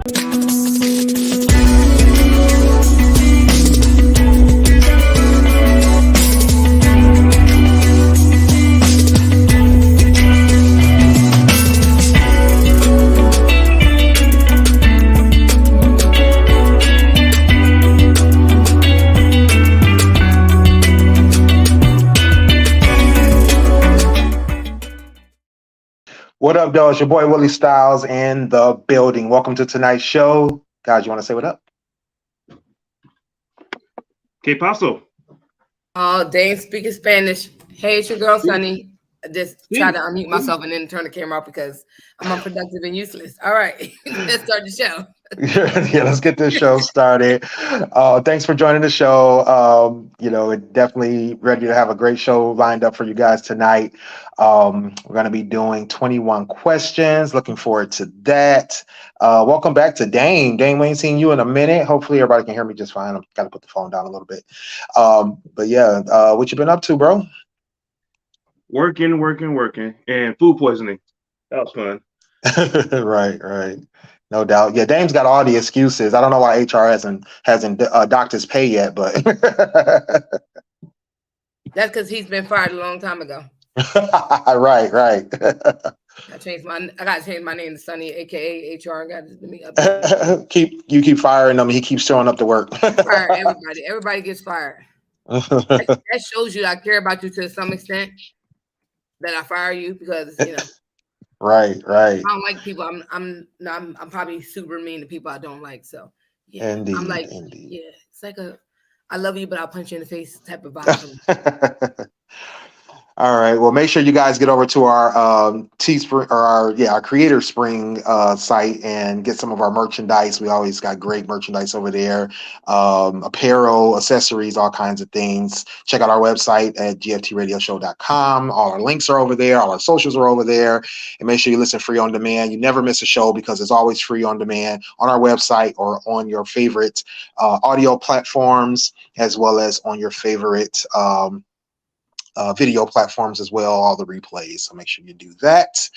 What up, though? It's your boy Willie Styles in the building. Welcome to tonight's show. Guys, you want to say what up? Que paso? Oh, Dane speaking Spanish. Hey, it's your girl, Sunny. I just try to unmute myself and then turn the camera off because I'm unproductive and useless. All right, let's start the show. Yeah, let's get this show started. Thanks for joining the show. Definitely ready to have a great show lined up for you guys tonight. We're going to be doing 21 questions. Looking forward to that. Welcome back to Dane. Dane, we ain't seen you in a minute. Hopefully everybody can hear me just fine. I've got to put the phone down a little bit. But yeah, what you been up to, bro? Working, and food poisoning. That was fun. Right. No doubt. Yeah, Dame's got all the excuses. I don't know why HR hasn't docked his pay yet, but that's because he's been fired a long time ago. Right. I gotta change my name to Sunny, aka HR. keep firing him. He keeps showing up to work. Fire everybody. Everybody gets fired. That shows you I care about you to some extent. That I fire you because Right. I don't like people. I'm probably super mean to people I don't like. So yeah, indeed, I'm like, indeed. yeah, it's like I love you, but I'll punch you in the face type of vibe. All right. Well, make sure you guys get over to our Teespring or our Creator Spring site and get some of our merchandise. We always got great merchandise over there. Apparel, accessories, all kinds of things. Check out our website at gftradioshow.com. All our links are over there. All our socials are over there. And make sure you listen free on demand. You never miss a show because it's always free on demand on our website or on your favorite audio platforms, as well as on your favorite video platforms as well, all the replays. So make sure you do that.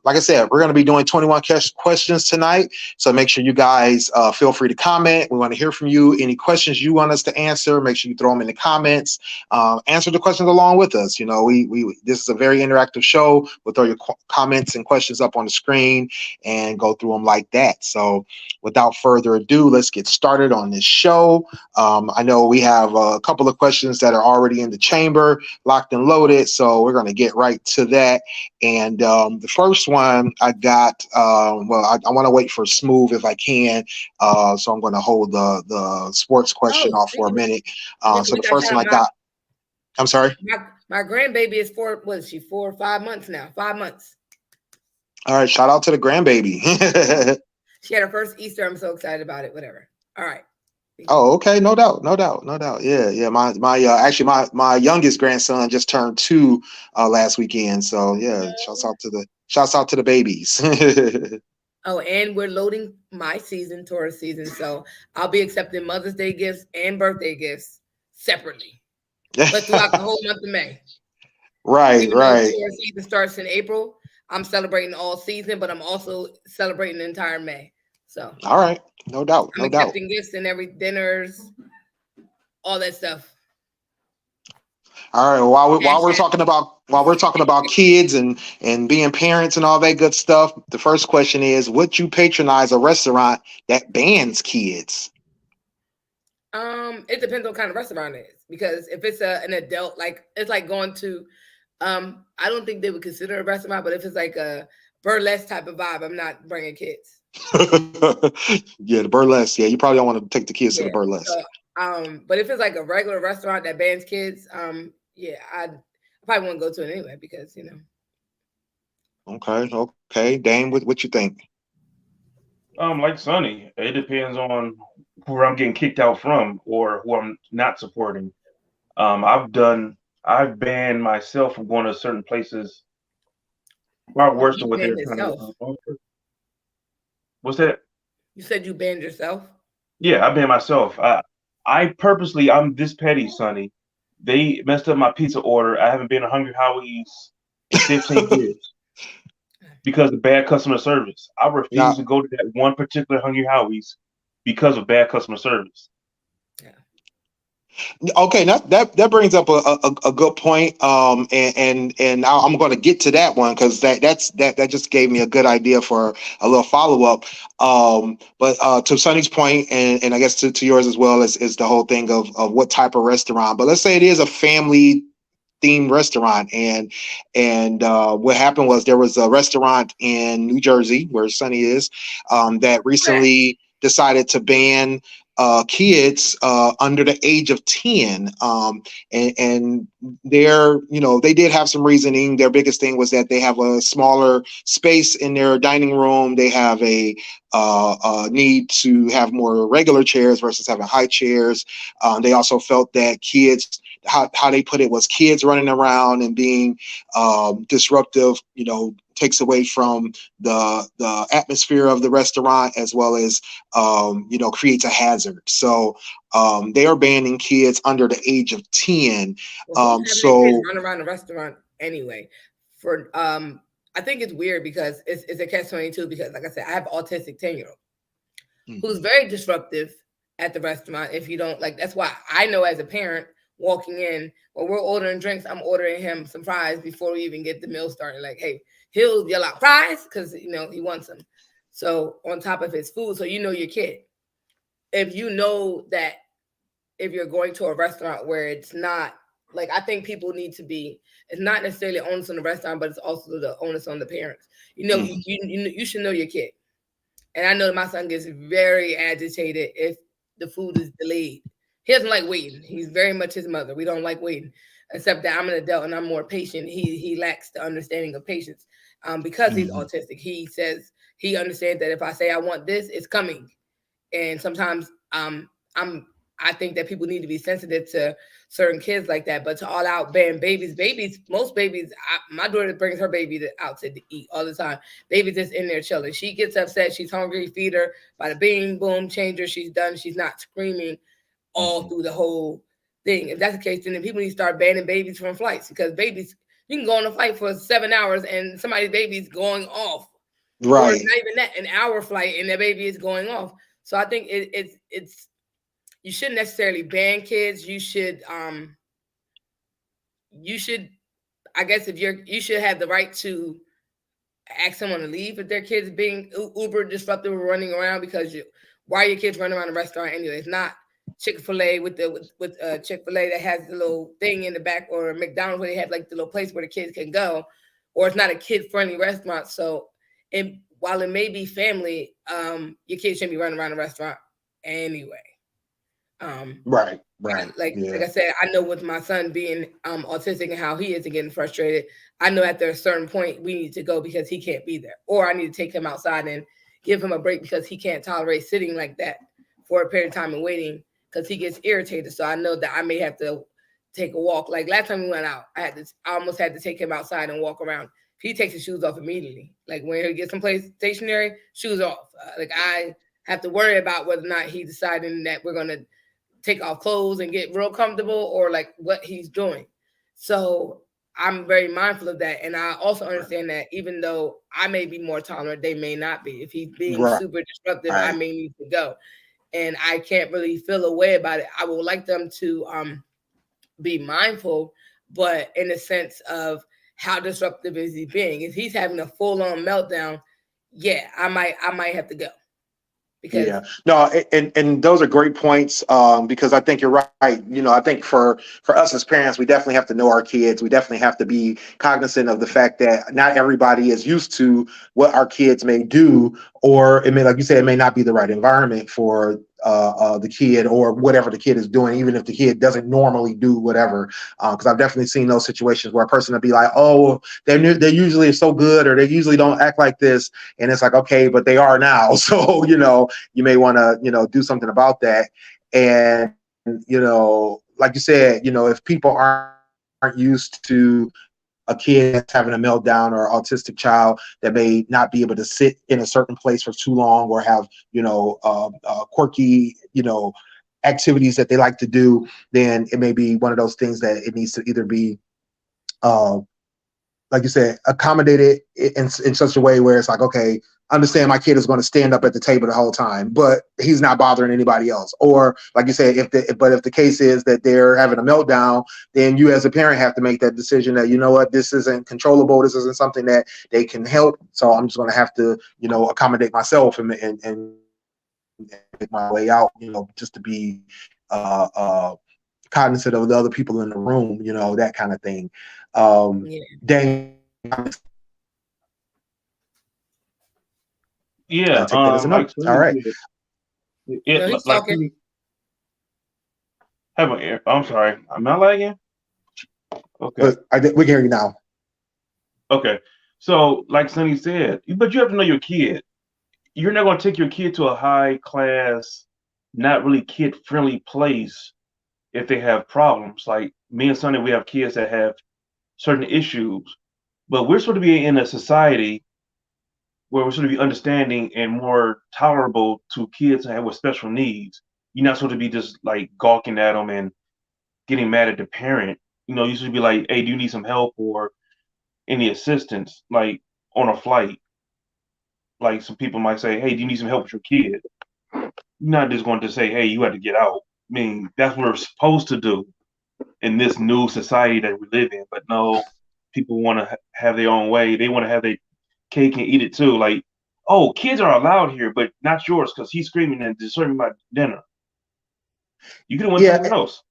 Like I said, we're going to be doing 21 questions tonight. So make sure you guys feel free to comment. We want to hear from you. Any questions you want us to answer, make sure you throw them in the comments. Answer the questions along with us. This is a very interactive show. We'll throw your comments and questions up on the screen and go through them like that. So without further ado, let's get started on this show. I know we have a couple of questions that are already in the chamber, locked and loaded, so we're going to get right to that. And the first one I got, I want to wait for Smooth if I can, so I'm going to hold the sports question off for a minute. So the first one I got, I'm sorry? My grandbaby is 4 or 5 months now? 5 months. All right, shout out to the grandbaby. She had her first Easter. I'm so excited about it. Whatever. All right. Oh, okay. No doubt. Yeah. My youngest grandson just turned 2 last weekend. So yeah, shouts out to the babies. Oh, and we're loading my season, Taurus season. So I'll be accepting Mother's Day gifts and birthday gifts separately, but throughout the whole month of May. Right. Taurus season starts in April. I'm celebrating all season, but I'm also celebrating the entire May. So all right, no doubt. I'm accepting gifts and every dinners, all that stuff. All right. While we're talking about kids and being parents and all that good stuff, the first question is: would you patronize a restaurant that bans kids? It depends on what kind of restaurant it is. Because if it's an adult, like it's like going to, I don't think they would consider a restaurant. But if it's like a burlesque type of vibe, I'm not bringing kids. Yeah, the burlesque. Yeah, you probably don't want to take the kids to the burlesque. So, but if it's like a regular restaurant that bans kids, I probably won't go to it anyway because Okay. Dane, what you think? Like Sunny, it depends on who I'm getting kicked out from or who I'm not supporting. I've banned myself from going to certain places. Far worse than what they're trying to offer. What's that? You said you banned yourself? Yeah, I banned myself. I'm this petty, Sonny. They messed up my pizza order. I haven't been to Hungry Howie's in 15 years. because of bad customer service. I Now, refuse to go to that one particular Hungry Howie's because of bad customer service. okay, that brings up a good point. And I'm going to get to that one because that just gave me a good idea for a little follow up. But to Sonny's point, and I guess to yours as well, is the whole thing of what type of restaurant. But let's say it is a family themed restaurant, and what happened was there was a restaurant in New Jersey where Sonny is, that recently decided to ban kids under the age of 10, and they did have some reasoning. Their biggest thing was that they have a smaller space in their dining room. They have a need to have more regular chairs versus having high chairs. They also felt that kids, how they put it, was kids running around and being disruptive, takes away from the atmosphere of the restaurant, as well as creates a hazard. So they are banning kids under the age of 10. So kids run around the restaurant anyway. For I think it's weird because it's a catch-22, because like I said, I have an autistic 10-year-old who's very disruptive at the restaurant. If you don't like, that's why I know as a parent walking in, when we're ordering drinks, I'm ordering him some fries before we even get the meal started. Like, hey, he'll yell out fries because he wants them. So on top of his food, so your kid. If you know that if you're going to a restaurant where it's not like, I think people need to be, it's not necessarily onus on the restaurant, but it's also the onus on the parents. You should know your kid. And I know that my son gets very agitated if the food is delayed. He doesn't like waiting. He's very much his mother. We don't like waiting, except that I'm an adult and I'm more patient. He lacks the understanding of patience because he's autistic. He says he understands that if I say I want this, it's coming. And sometimes I think that people need to be sensitive to certain kids like that. But to all out ban babies, most babies, my daughter brings her baby out to eat all the time. Baby's just in there chilling. She gets upset. She's hungry. Feed her. Bada bing, boom, change her. She's done. She's not screaming all through the whole thing. If that's the case, then people need to start banning babies from flights, because babies, you can go on a flight for 7 hours and somebody's baby's going off. Right. Or not even that, an hour flight and their baby is going off. So I think it's you shouldn't necessarily ban kids. You should I guess you should have the right to ask someone to leave if their kids being uber disruptive or running around, because why are your kids running around the restaurant anyway? It's not Chick-fil-A with Chick-fil-A that has the little thing in the back, or McDonald's where they have like the little place where the kids can go, or it's not a kid-friendly restaurant. So while it may be family, your kids shouldn't be running around the restaurant anyway. Right. Like I said, I know with my son being autistic and how he is and getting frustrated, I know after a certain point we need to go because he can't be there, or I need to take him outside and give him a break because he can't tolerate sitting like that for a period of time and waiting, because he gets irritated. So I know that I may have to take a walk. Like last time we went out, I almost had to take him outside and walk around. He takes his shoes off immediately. Like when he gets someplace stationary, shoes off. Like I have to worry about whether or not he's deciding that we're going to take off clothes and get real comfortable, or like what he's doing. So I'm very mindful of that. And I also understand that even though I may be more tolerant, they may not be. If he's being super disruptive, I may need to go. And I can't really feel a way about it. I would like them to be mindful, but in the sense of how disruptive is he being? If he's having a full-on meltdown, yeah, I might have to go. Because and those are great points, because I think you're right. I think for us as parents, we definitely have to know our kids. We definitely have to be cognizant of the fact that not everybody is used to what our kids may do, or it may, like you said, it may not be the right environment for the kid or whatever the kid is doing, even if the kid doesn't normally do whatever. Because I've definitely seen those situations where a person will be like, oh, they're usually so good, or they usually don't act like this. And it's like, okay, but they are now. So, you may want to, do something about that. And, like you said, if people aren't used to a kid that's having a meltdown, or autistic child that may not be able to sit in a certain place for too long, or have, quirky, activities that they like to do, then it may be one of those things that it needs to either be like you said, accommodate it in such a way where it's like, okay, understand my kid is going to stand up at the table the whole time, but he's not bothering anybody else. Or like you said, if the case is that they're having a meltdown, then you as a parent have to make that decision that, you know what, this isn't controllable. This isn't something that they can help. So I'm just going to have to, you know, accommodate myself and make my way out, you know, just to be cognizant of the other people in the room, you know, that kind of thing. Dang. Yeah, Take that as a note. All right. He's talking. I'm sorry. I'm not lagging. Okay. We can hear you now. Okay. So, like Sonny said, but you have to know your kid. You're not going to take your kid to a high class, not really kid friendly place if they have problems. Like me and Sonny, we have kids that have certain issues, but we're supposed to be in a society where we're supposed to be understanding and more tolerable to kids with special needs. You're not supposed to be just like gawking at them and getting mad at the parent. You know, you should be like, hey, do you need some help or any assistance, like on a flight? Like some people might say, hey, do you need some help with your kid? You're not just going to say, hey, you have to get out. I mean, that's what we're supposed to do in this new society that we live in. But no, people want to have their own way. They want to have their cake and eat it too. Like, oh, kids are allowed here, but not yours because he's screaming and disturbing my dinner. You could have went somewhere else.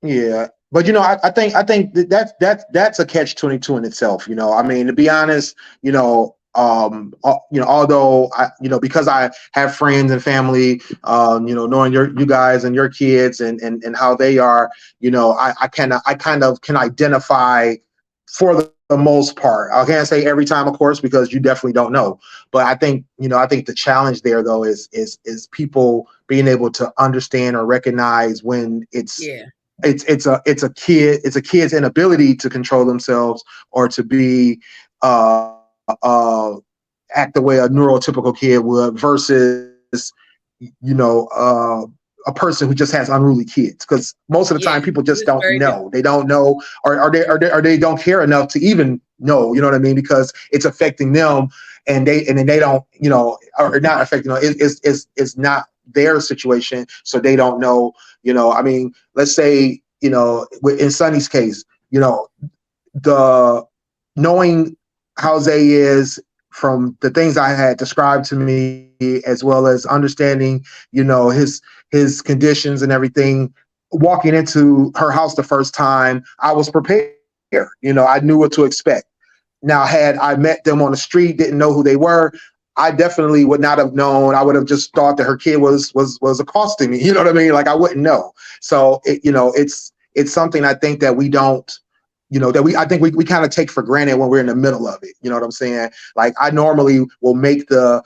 Yeah. But, you know, I think that's a catch-22 in itself. You know, I mean, to be honest, you know, although because I have friends and family, knowing you guys and your kids and how they are, you know, I kind of can identify for the most part. I can't say every time, of course, because you definitely don't know. But I think the challenge there though is people being able to understand or recognize when it's a kid's inability to control themselves or to be act the way a neurotypical kid would versus a person who just has unruly kids, because most of the time people just don't know. They don't know, or they don't care enough to even know. You know what I mean? Because it's affecting them, and then they don't, or not affecting them. It's not their situation, so they don't know. I mean, let's say in Sonny's case, the knowing how Zay is from the things I had described to me, as well as understanding, his conditions and everything. Walking into her house the first time, I was prepared. I knew what to expect. Now, had I met them on the street, didn't know who they were, I definitely would not have known. I would have just thought that her kid was accosting me. You know what I mean? Like, I wouldn't know. So, it's something I think that we don't, I think we kind of take for granted when we're in the middle of it. You know what I'm saying? Like, I normally will make the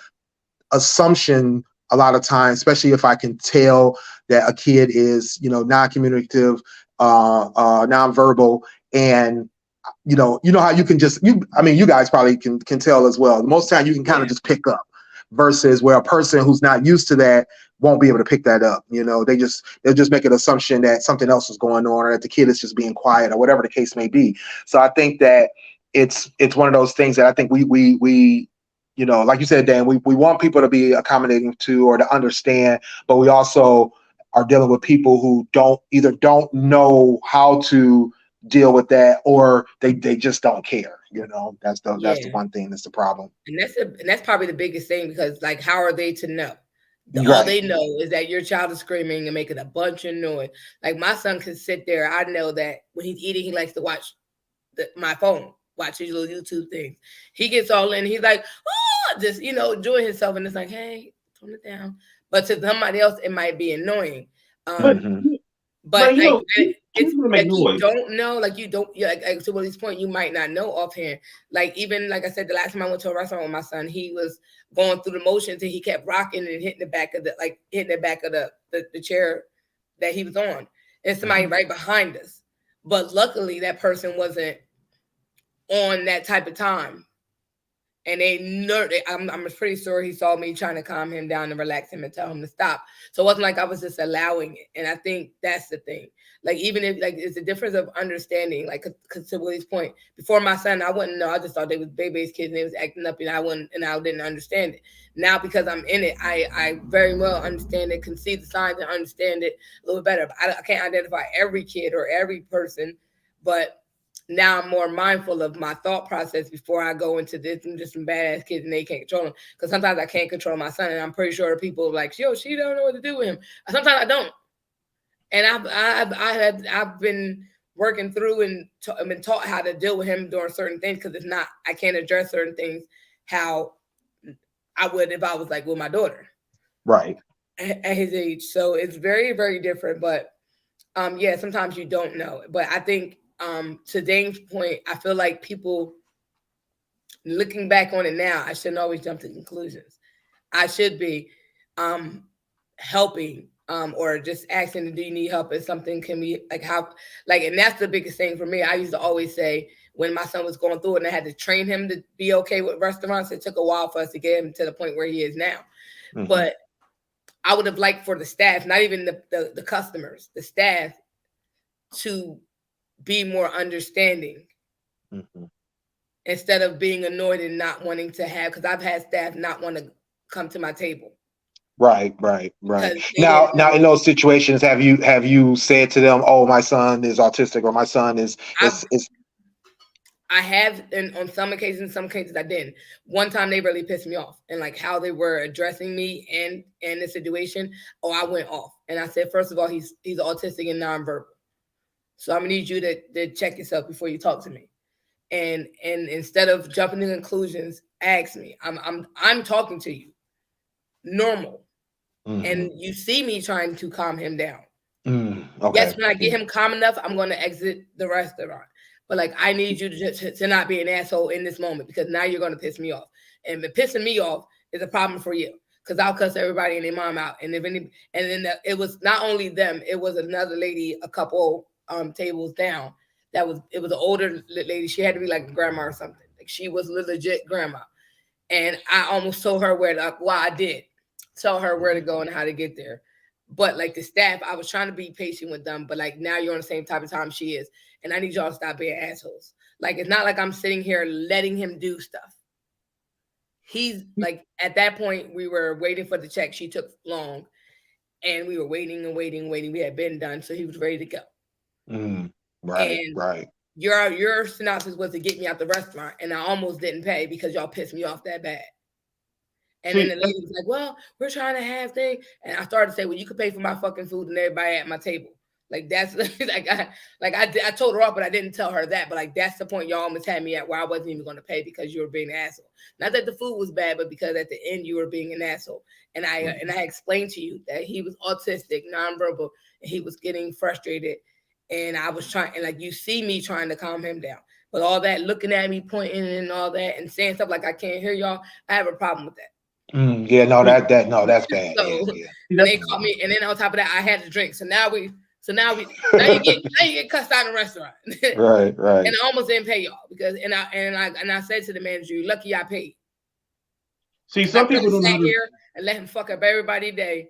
assumption a lot of times, especially if I can tell that a kid is, non-communicative, non-verbal, and you know how you can just you guys probably can tell as well. Most time you can kind of just pick up, versus where a person who's not used to that won't be able to pick that up. They'll just make an assumption that something else is going on, or that the kid is just being quiet, or whatever the case may be. So I think that it's one of those things that I think we like you said, Dan, we want people to be accommodating to or to understand, but we also are dealing with people who don't know how to deal with that, or they just don't care. That's the one thing that's the problem. And that's probably the biggest thing, because like, how are they to know? All they know is that your child is screaming and making a bunch of noise. Like, my son can sit there. I know that when he's eating, he likes to watch my phone, watch his little YouTube things. He gets all in. He's like, oh, just enjoying himself, and it's like, hey, tone it down. But to somebody else, it might be annoying. But like, you don't know, like to Willie's point, you might not know offhand. Like, even like I said, the last time I went to a restaurant with my son, he was going through the motions and he kept rocking and hitting the back of the chair that he was on, and somebody right behind us. But luckily, that person wasn't on that type of time, And I'm pretty sure he saw me trying to calm him down and relax him and tell him to stop. So it wasn't like I was just allowing it. And I think that's the thing. Like, even if, like, it's a difference of understanding. Like, because to Willie's point, before my son, I wouldn't know. I just thought they was baby's kids and they was acting up, and I didn't understand it. Now, because I'm in it, I very well understand it, can see the signs and understand it a little better. I can't identify every kid or every person, but now I'm more mindful of my thought process before I go into this and just some badass kids and they can't control them. Because sometimes I can't control my son, and I'm pretty sure people are like, yo, she don't know what to do with him. Sometimes I don't. And I've been working through and been taught how to deal with him during certain things, because if not, I can't address certain things how I would if I was like with my daughter. Right. At his age. So it's very, very different. But yeah, sometimes you don't know. But I think to Dane's point, I feel like people, looking back on it now, I shouldn't always jump to conclusions. I should be helping or just asking, do you need help? If something can be like how, like, and that's the biggest thing for me. I used to always say, when my son was going through it and I had to train him to be okay with restaurants, it took a while for us to get him to the point where he is now. Mm-hmm. But I would have liked for the staff, not even the customers, the staff, to be more understanding, mm-hmm. instead of being annoyed and not wanting to have, because I've had staff not want to come to my table. Right. Now in those situations, have you said to them, "Oh, my son is autistic," or "My son is"? I have, and on some occasions, some cases I didn't. One time they really pissed me off, and like how they were addressing me and the situation. Oh, I went off, and I said, first of all, he's autistic and nonverbal, so I'm gonna need you to check yourself before you talk to me. And instead of jumping to conclusions, ask me. I'm talking to you, normal, mm-hmm. and you see me trying to calm him down. Okay. Yes, when I get him calm enough, I'm going to exit the restaurant. But like, I need you to not be an asshole in this moment, because now you're going to piss me off, and pissing me off is a problem for you, because I'll cuss everybody and their mom out. And it was not only them; it was another lady, a couple tables down. It was an older lady. She had to be like a grandma or something. Like, she was legit grandma. And I almost told her I did tell her where to go and how to get there. But like the staff, I was trying to be patient with them. But like, now you're on the same type of time she is. And I need y'all to stop being assholes. Like, it's not like I'm sitting here letting him do stuff. He's like, at that point, we were waiting for the check. She took long. And we were waiting and waiting. We had been done. So he was ready to go. Right. Your synopsis was to get me out the restaurant, and I almost didn't pay because y'all pissed me off that bad. And then the lady was like, well, we're trying to have things. And I started to say, well, you could pay for my fucking food and everybody at my table. Like, that's I told her off, but I didn't tell her that. But like, that's the point y'all almost had me at, where I wasn't even going to pay because you were being an asshole. Not that the food was bad, but because at the end you were being an asshole. And I explained to you that he was autistic, nonverbal, and he was getting frustrated. And I was trying, and like, you see me trying to calm him down. But all that looking at me, pointing and all that, and saying stuff like I can't hear y'all, I have a problem with that. That's bad. So they caught me, and then on top of that, I had to drink. So now you get cussed out in a restaurant. Right. And I almost didn't pay y'all because I said to the manager, "You're lucky I paid." See, some people don't sat here and let him fuck up everybody's day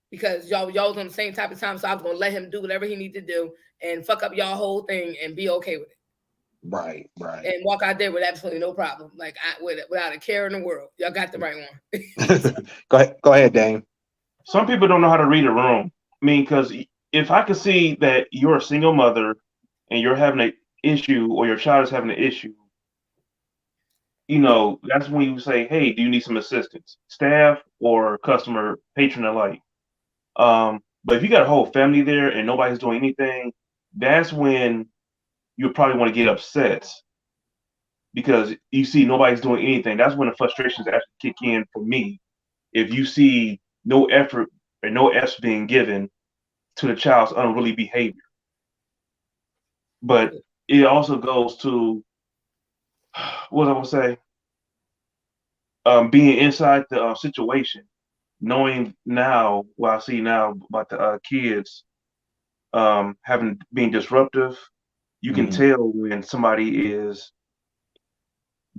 because y'all was on the same type of time. So I was gonna let him do whatever he needed to do and fuck up y'all whole thing and be okay with it. Right. And walk out there with absolutely no problem, like without a care in the world. Y'all got the right one. Go ahead, Dane. Some people don't know how to read a room. I mean, because if I can see that you're a single mother and you're having an issue, or your child is having an issue, that's when you say, hey, do you need some assistance, staff or customer, patron alike? But if you got a whole family there and nobody's doing anything, that's when you'll probably want to get upset, because you see nobody's doing anything. That's when the frustrations actually kick in for me. If you see no effort or no effort being given to the child's unruly behavior. But it also goes to, what I would say, being inside the situation, knowing now what I see now about the kids being disruptive. You can tell when somebody is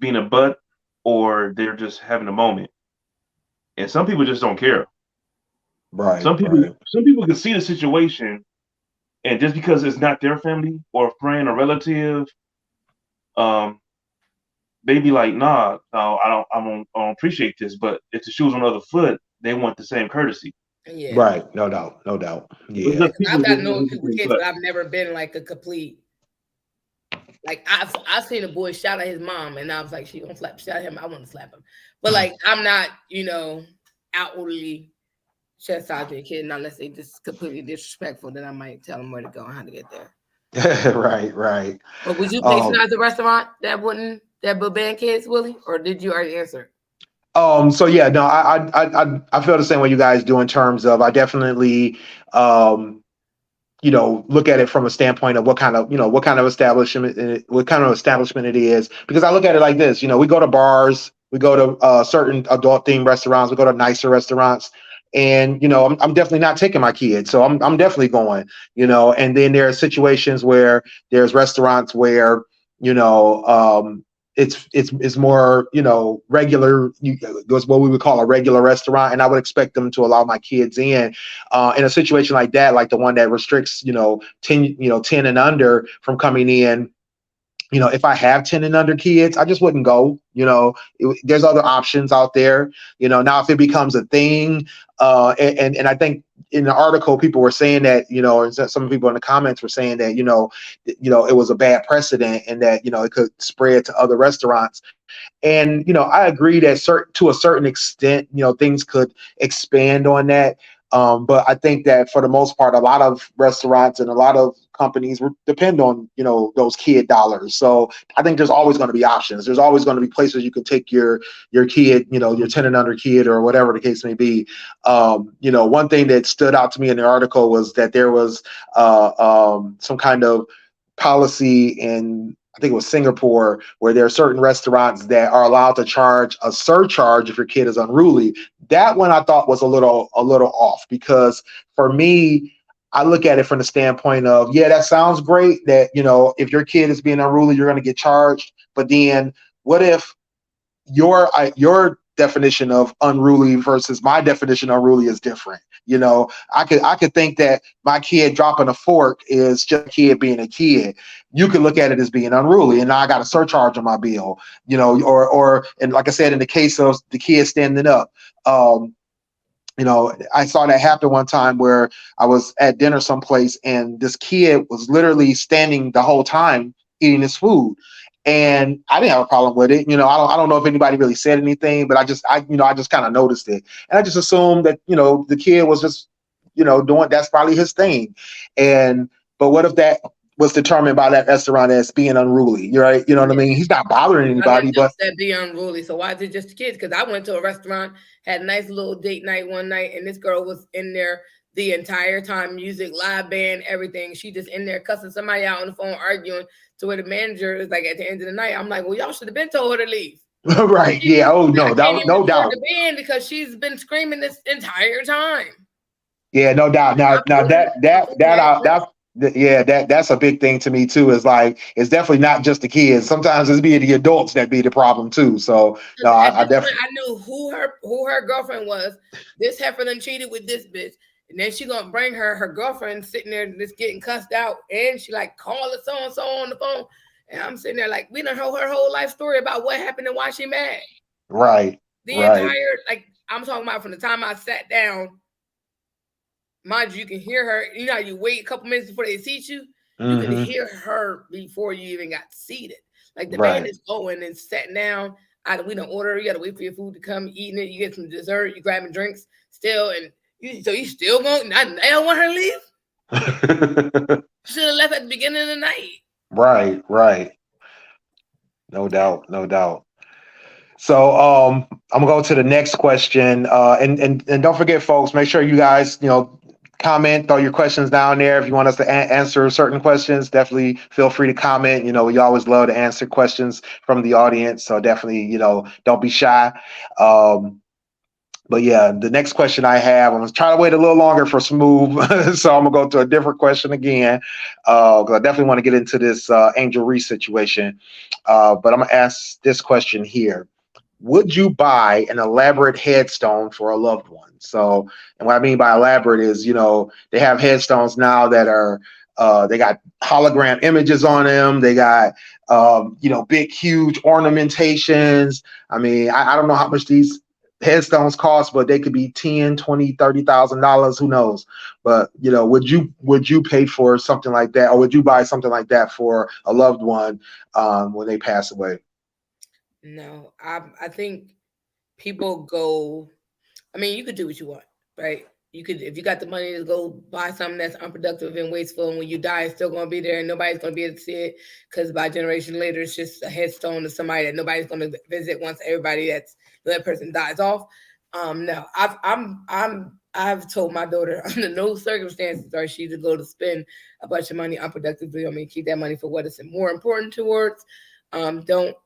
being a butt or they're just having a moment. And some people just don't care. Right. Some people can see the situation, and just because it's not their family or a friend or relative, they be like, nah, no, I don't appreciate this. But if the shoe's on the other foot, they want the same courtesy. Yeah. Right. No doubt. Yeah. Like, I've got no kids, but I've never been like a complete. Like I've seen a boy shout at his mom, and I was like, she gonna shout at him. I want to slap him, but like I'm not, outwardly chastising a kid unless they just completely disrespectful. Then I might tell them where to go and how to get there. Right. But would you patronize a restaurant that would ban kids, Willie, or did you already answer? So yeah, no, I feel the same way you guys do in terms of I definitely look at it from a standpoint of what kind of establishment it is, because I look at it like this. We go to bars, we go to certain adult themed restaurants, we go to nicer restaurants, and I'm definitely not taking my kids, so I'm definitely going. And then there are situations where there's restaurants where it's more regular. Goes what we would call a regular restaurant, and I would expect them to allow my kids in a situation like that, like the one that restricts 10 and under from coming in. If I have 10 and under kids, I just wouldn't go. There's other options out there. Now if it becomes a thing, and I think in the article people were saying that, or some people in the comments were saying that, it was a bad precedent and that, it could spread to other restaurants. And, I agree that to a certain extent, things could expand on that. But I think that for the most part, a lot of restaurants and a lot of companies depend on, those kid dollars. So I think there's always going to be options. There's always going to be places you can take your kid, your 10 and under kid or whatever the case may be. One thing that stood out to me in the article was that there was some kind of policy in, I think it was Singapore, where there are certain restaurants that are allowed to charge a surcharge if your kid is unruly. That one I thought was a little off, because for me, I look at it from the standpoint of, yeah, that sounds great that, if your kid is being unruly, you're going to get charged. But then what if your definition of unruly versus my definition of unruly is different? I could think that my kid dropping a fork is just a kid being a kid. You could look at it as being unruly, and now I got a surcharge on my bill, or and like I said, in the case of the kid standing up, I saw that happen one time where I was at dinner someplace and this kid was literally standing the whole time eating his food. And I didn't have a problem with it. I don't know if anybody really said anything, but I just kind of noticed it. And I just assumed that, the kid was just, doing, that's probably his thing. But what if that was determined by that restaurant as being unruly? You're right. You know what I mean? He's not bothering anybody, but that be unruly. So why is it just the kids? Because I went to a restaurant, had a nice little date night one night, and this girl was in there the entire time, music, live band, everything. She just in there cussing somebody out on the phone, arguing, to where the manager is like, at the end of the night, I'm like, well, y'all should have been told her to leave. Right. Yeah. Oh no, no doubt. The band, because she's been screaming this entire time. Yeah, no doubt. Now that's a big thing to me too. Is like, it's definitely not just the kids. Sometimes it's be the adults that be the problem too. So no, I definitely, I knew who her girlfriend was. This heifer done cheated with this bitch. And then she gonna bring her girlfriend sitting there just getting cussed out, and she like calling so and so on the phone, and I'm sitting there like, we done heard her whole life story about what happened and why she mad. Right. Entire, like, I'm talking about from the time I sat down. Mind you can hear her. You know, you wait a couple minutes before they seat you. You can hear her before you even got seated. Like the man is going and sitting down. We don't order. You gotta wait for your food to come, eating it. You get some dessert. You grabbing drinks still, and so you still going? They don't want her to leave. Should have left at the beginning of the night. Right. No doubt. So I'm gonna go to the next question. And don't forget, folks, make sure you guys, comment, throw your questions down there. If you want us to answer certain questions, definitely feel free to comment. We always love to answer questions from the audience. So definitely, don't be shy. But yeah, the next question I have, I'm gonna try to wait a little longer for Smooth, so I'm gonna go to a different question again, because I definitely want to get into this Angel Reese situation. But I'm gonna ask this question here: would you buy an elaborate headstone for a loved one? So, and what I mean by elaborate is, they have headstones now that are, they got hologram images on them. They got, big, huge ornamentations. I mean, I don't know how much these headstones cost, but they could be 10, 20, $30,000, who knows? But, would you pay for something like that, or would you buy something like that for a loved one when they pass away? No, I think people go. I mean, you could do what you want, right? You could, if you got the money to go buy something that's unproductive and wasteful, and when you die, it's still going to be there, and nobody's going to be able to see it because by a generation later, it's just a headstone to somebody that nobody's going to visit once that person dies off. No, I've told my daughter under no circumstances are she to go to spend a bunch of money unproductively. I mean, keep that money for what it's more important towards. Don't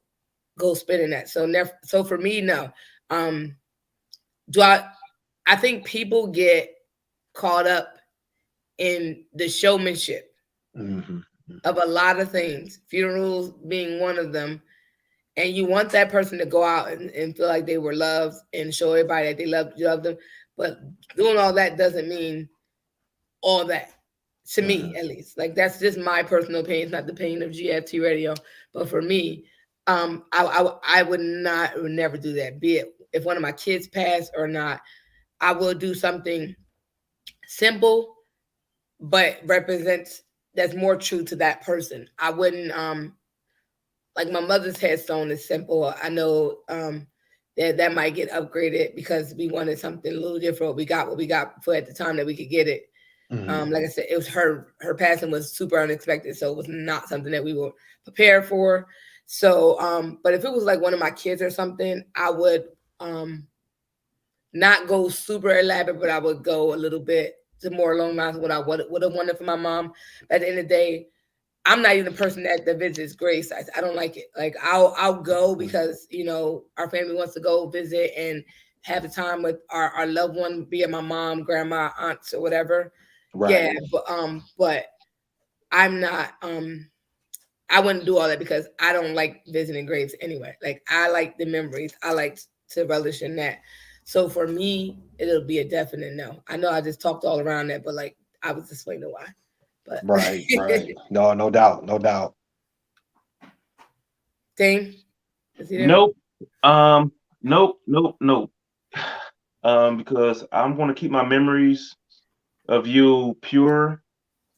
go spending that. So for me, no. I think people get caught up in the showmanship of a lot of things, funerals being one of them. And you want that person to go out and feel like they were loved and show everybody that they love them. But doing all that doesn't mean all that, to me, at least. Like, that's just my personal opinion. It's not the opinion of GFT Radio. But for me, I would never do that. Be it if one of my kids passed or not, I will do something simple, but represents that's more true to that person. I wouldn't like my mother's headstone is simple. I know that might get upgraded because we wanted something a little different. We got what we got for at the time that we could get it. Like I said, it was her passing was super unexpected, so it was not something that we were prepared for. So, but if it was like one of my kids or something, I would not go super elaborate, but I would go a little bit to more along the lines of what I would have wanted for my mom. At the end of the day, I'm not even the person that visits grave sites. I don't like it. Like I'll go because our family wants to go visit and have a time with our loved one, be it my mom, grandma, aunts, or whatever. Right. Yeah, but I'm not. I wouldn't do all that because I don't like visiting graves anyway. Like, I like the memories. I like to relish in that. So for me, it'll be a definite no. I know I just talked all around that, but like I was explaining why. But right. No doubt. Dane? Nope. Nope. Because I'm going to keep my memories of you pure,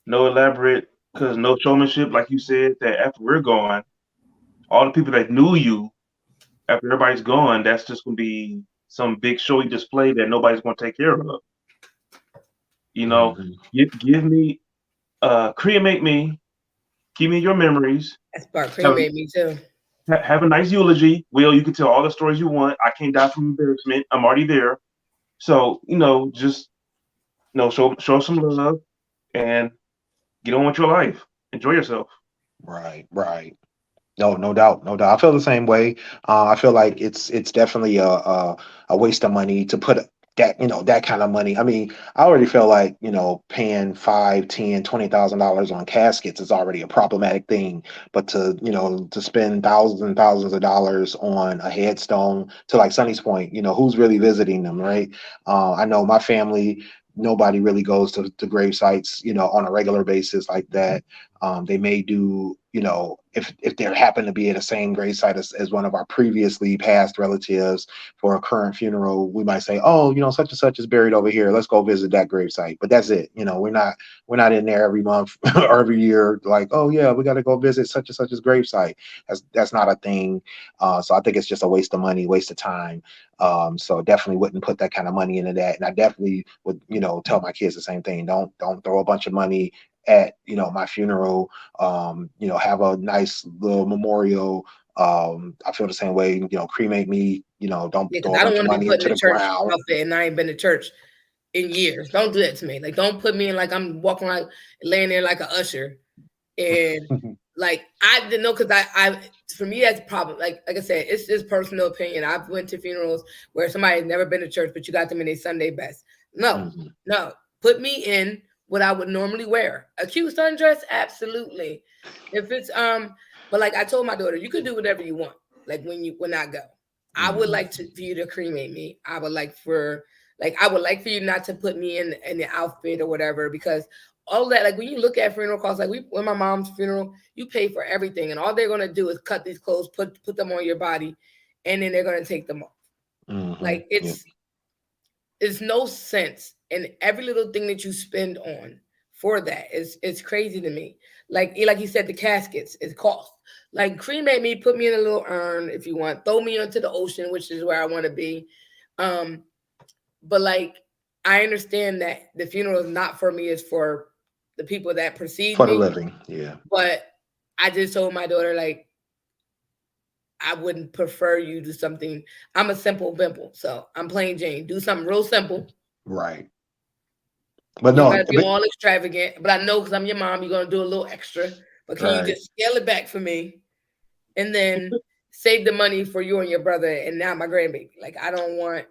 no elaborate, because no showmanship, like you said, that after we're gone, all the people that knew you, after everybody's gone, that's just going to be some big showy display that nobody's going to take care of. Give me, cremate me, keep me your memories. That's part cremate me too. Have a nice eulogy. Will, you can tell all the stories you want. I can't die from embarrassment. I'm already there. So, just show some love and get on with your life. Enjoy yourself. Right. No doubt. I feel the same way. I feel like it's definitely a waste of money to put that that kind of money. I mean, I already feel like paying $5,000, $10,000, $20,000 on caskets is already a problematic thing. But to spend thousands and thousands of dollars on a headstone, to like Sonny's point, who's really visiting them, right? I know my family. Nobody really goes to grave sites, on a regular basis like that. They may do, if they happen to be at the same grave site as one of our previously passed relatives for a current funeral, we might say, oh, such and such is buried over here. Let's go visit that grave site. But that's it. We're not in there every month or every year like, oh yeah, we got to go visit such and such's grave site. That's not a thing. So I think it's just a waste of money, waste of time. So definitely wouldn't put that kind of money into that. And I definitely would, tell my kids the same thing. Don't throw a bunch of money at my funeral. Have a nice little memorial. I feel the same way. Cremate me. Don't throw a bunch of money into the ground. Outfit and I ain't been to church in years. Don't do that to me. Like, don't put me in like I'm walking like laying there like an usher. And like I didn't know because I for me that's a problem. Like I said, it's just personal opinion. I've went to funerals where somebody has never been to church, but you got them in their Sunday best. No. Put me in what I would normally wear. A cute sundress, absolutely. If it's but like I told my daughter, you can do whatever you want. Like when I go, I would like for you to cremate me. I would like for you not to put me in the outfit or whatever, because all that, like when you look at funeral costs, like when my mom's funeral, you pay for everything, and all they're gonna do is cut these clothes, put them on your body, and then they're gonna take them off. Like it's no sense, and every little thing that you spend on for that it's crazy to me. Like you said, the caskets is cost. Like cremate me, put me in a little urn if you want, throw me into the ocean, which is where I want to be. But like I understand that the funeral is not for me, it's for the people that precede for me. the living. Yeah. But I just told my daughter, like, I wouldn't prefer you do something. I'm a simple pimple, so I'm plain Jane. Do something real simple. Right. But you no, gotta be all extravagant. But I know because I'm your mom, you're gonna do a little extra. But can you just scale it back for me, and then save the money for you and your brother, and now my grandbaby? Like I don't want.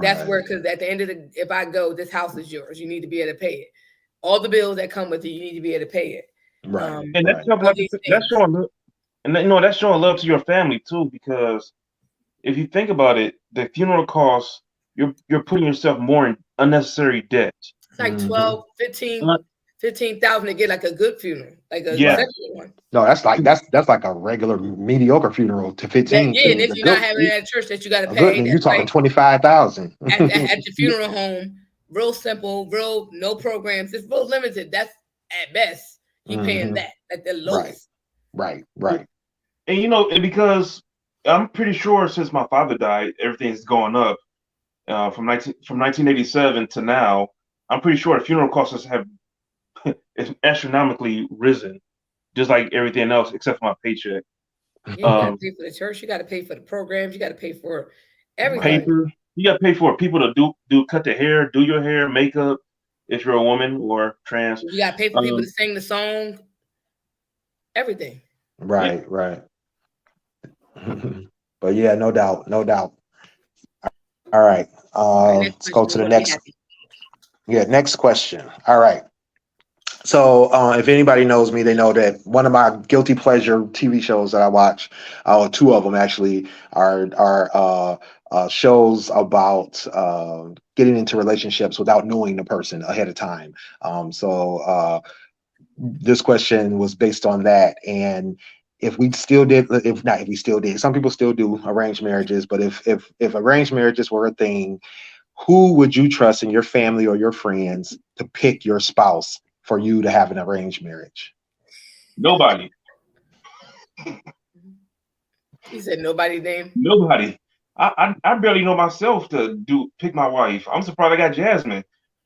That's where, because at the end of the, if I go, this house is yours. You need to be able to pay it. All the bills that come with it, you need to be able to pay it. Right. And that's showing love. And that's showing love to your family too, because if you think about it, the funeral costs, you're putting yourself more in unnecessary debt. It's like 12, 15,000 to get like a good funeral, like a secular one. No, that's like a regular mediocre funeral to 15. Yeah, and if you're not having it at church that you got to pay, you're talking 25,000 at your funeral home. Real simple, real no programs. It's real limited. That's at best you paying that at the lowest. Right. And because I'm pretty sure since my father died, everything's gone up from 1987 to now. I'm pretty sure the funeral costs have astronomically risen, just like everything else except for my paycheck. You got to pay for the church. You got to pay for the programs. You got to pay for everything. Paper. You got to pay for people to do cut the hair, do your hair, makeup, if you're a woman or trans. You got to pay for people to sing the song. Everything. Right. But yeah, no doubt. All right. Let's go to the next. Yeah, next question. All right. So if anybody knows me, they know that one of my guilty pleasure TV shows that I watch, two of them actually, are shows about getting into relationships without knowing the person ahead of time. So this question was based on that. And if we still did, some people still do arranged marriages, but if arranged marriages were a thing, who would you trust in your family or your friends to pick your spouse for you to have an arranged marriage? Nobody. He said nobody name? Nobody. I barely know myself to pick my wife. I'm surprised I got Jasmine.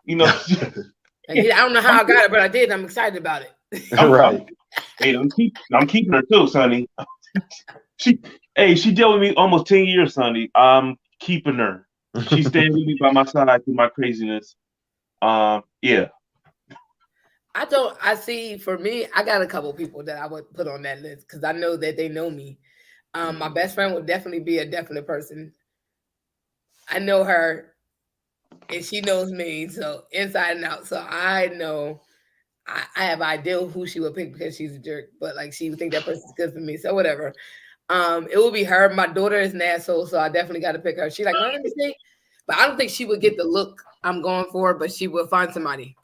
I don't know how I got it, but I did. I'm excited about it. Right. I'm keeping her too, Sonny. She dealt with me almost 10 years, Sonny. I'm keeping her. She staying with me by my side through my craziness. Yeah. For me, I got a couple people that I would put on that list because I know that they know me. My best friend would definitely be a definite person. I know her and she knows me, so inside and out. So I know I have an idea who she would pick because she's a jerk, but like she would think that person's good for me. So whatever. It will be her. My daughter is an asshole, so I definitely got to pick her. She's like, let me see. But I don't think she would get the look I'm going for, but she will find somebody.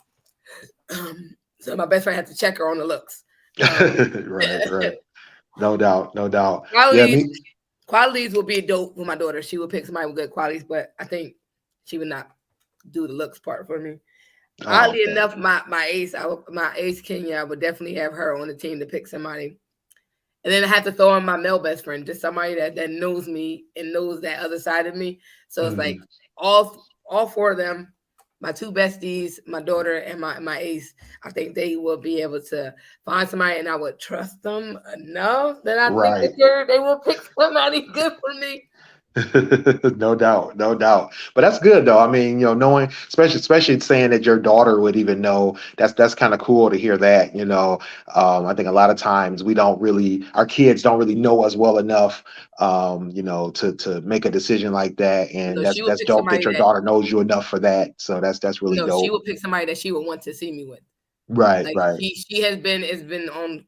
So my best friend had to check her on the looks. Right. No doubt. Qualities will be dope for my daughter. She would pick somebody with good qualities, but I think she would not do the looks part for me. Oddly enough, my ace Kenya, I would definitely have her on the team to pick somebody. And then I have to throw in my male best friend, just somebody that knows me and knows that other side of me. So it's like all four of them, my two besties, my daughter, and my ace. I think they will be able to find somebody, and I would trust them enough that I think that they will pick somebody good for me. No doubt. But that's good though. I mean, knowing, especially saying that your daughter would even know, that's kind of cool to hear that. I think a lot of times our kids don't really know us well enough, to make a decision like that. And that's dope that your daughter knows you enough for that. So that's really dope. She would pick somebody that she would want to see me with. Right. She has been on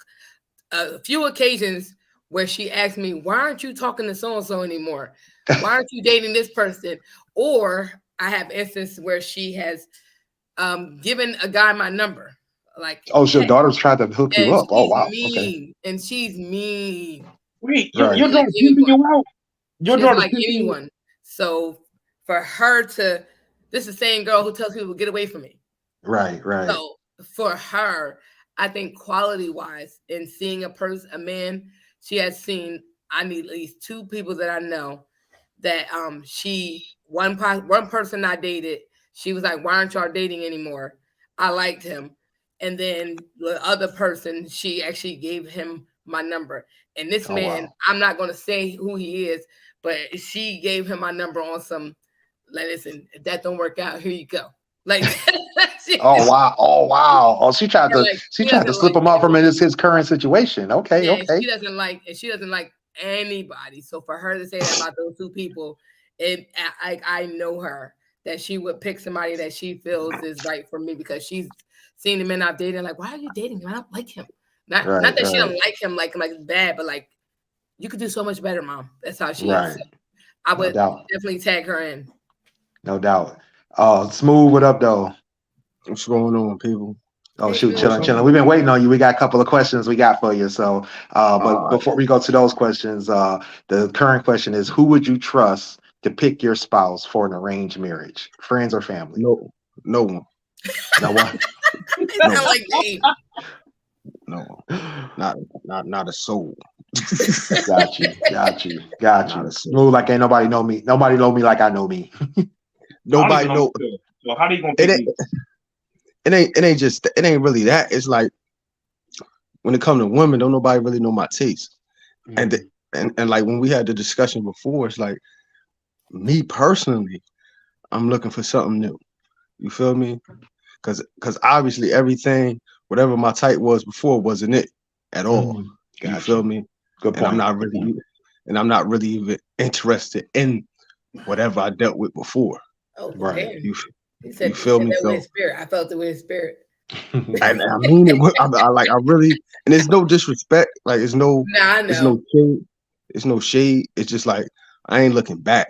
a few occasions where she asked me, why aren't you talking to so-and-so anymore? Why aren't you dating this person? Or I have instances where she has given a guy my number. Like, oh, so your daughter's trying to hook you and up. Oh, she's wow. Okay. mean. And she's mean. Wait, Right. your daughter's keeping you out. Your She doesn't daughter's like keeping you. anyone. So for her to, this is the same girl who tells people to get away from me. Right. Right. So for her, I think quality wise, in seeing a man, she has seen, I need at least two people that I know that one person I dated, she was like, why aren't y'all dating anymore? I liked him. And then the other person, she actually gave him my number. And this man, wow. I'm not going to say who he is, but she gave him my number on some, like, listen, if that don't work out, here you go. Like, oh wow. Oh, she tried to slip him up from his current situation. Okay. Yeah, Okay. she doesn't like anybody. So for her to say that about those two people, I know her, that she would pick somebody that she feels is right for me, because she's seen the men I've dated. Like, why are you dating him? I don't like him. Not that she don't like him, like it's bad, but like, you could do so much better, Mom. That's how she is. So I would definitely tag her in. No doubt. Smooth, what up though? What's going on, people? Oh, shoot, chilling. We've been waiting on you. We got a couple of questions we got for you. So, but before we go to those questions, the current question is, who would you trust to pick your spouse for an arranged marriage? Friends or family? No one. No one? No. Like Dave. No, not a soul. Got you. Smooth, like ain't nobody know me. Nobody know me like I know me. Nobody know. So how do you gonna pick me? It ain't really that. It's like, when it comes to women, don't nobody really know my taste. Mm-hmm. And like when we had the discussion before, it's like, me personally, I'm looking for something new. You feel me? Because obviously everything, whatever my type was before, wasn't it at all. Mm-hmm. You feel me? Good point. And I'm not really even interested in whatever I dealt with before. Oh, right. You feel me? So, spirit. I felt it with his spirit. And I mean it. I really, and there's no disrespect. Like, it's no, it's no shade. It's no shade. It's just like, I ain't looking back.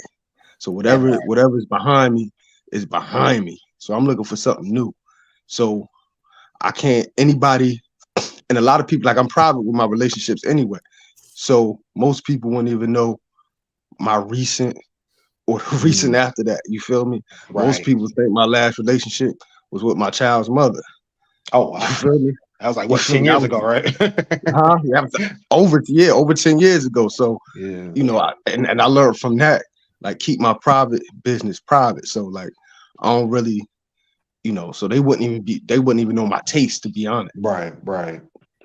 So whatever's behind me is behind me. So I'm looking for something new. So I can't, anybody, and a lot of people, like, I'm private with my relationships anyway. So most people wouldn't even know my recent or the recent after that. You feel me? Right. Most people think my last relationship was with my child's mother. Oh, wow. You feel me? That was like, what, 10 years ago, right? Yeah, over 10 years ago. So, you know, and I learned from that, like, keep my private business private. So, like, I don't really, you know, so they wouldn't even know my taste, to be honest. Right.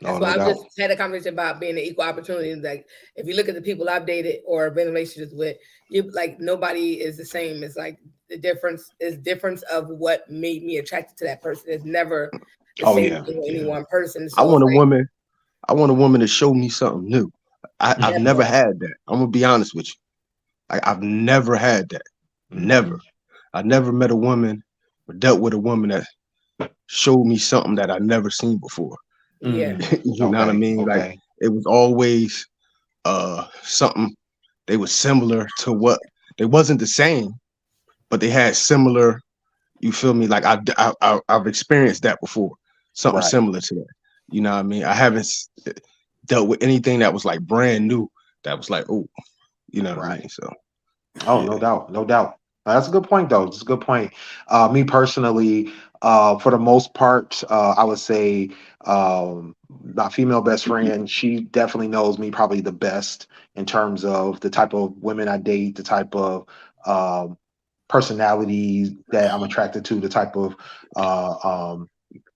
That's why I just had a conversation about being an equal opportunity. Like, if you look at the people I've dated or been in relationships with, you like, nobody is the same. It's like the difference of what made me attracted to that person. It's never the same thing with any one person. So I want a woman to show me something new. I've never had that. I'm gonna be honest with you. I've never had that. Never. I never met a woman or dealt with a woman that showed me something that I never seen before. Yeah. You know what I mean? Okay. Like, it was always something. They were similar to what, they wasn't the same, but they had similar, you feel me? Like, I've experienced that before. Something similar to that. You know what I mean? I haven't dealt with anything that was like brand new, that was like, oh, you know what I mean? So no doubt. That's a good point, though. It's a good point. Me personally, for the most part, I would say my female best friend, she definitely knows me probably the best in terms of the type of women I date, the type of personalities that I'm attracted to, the type of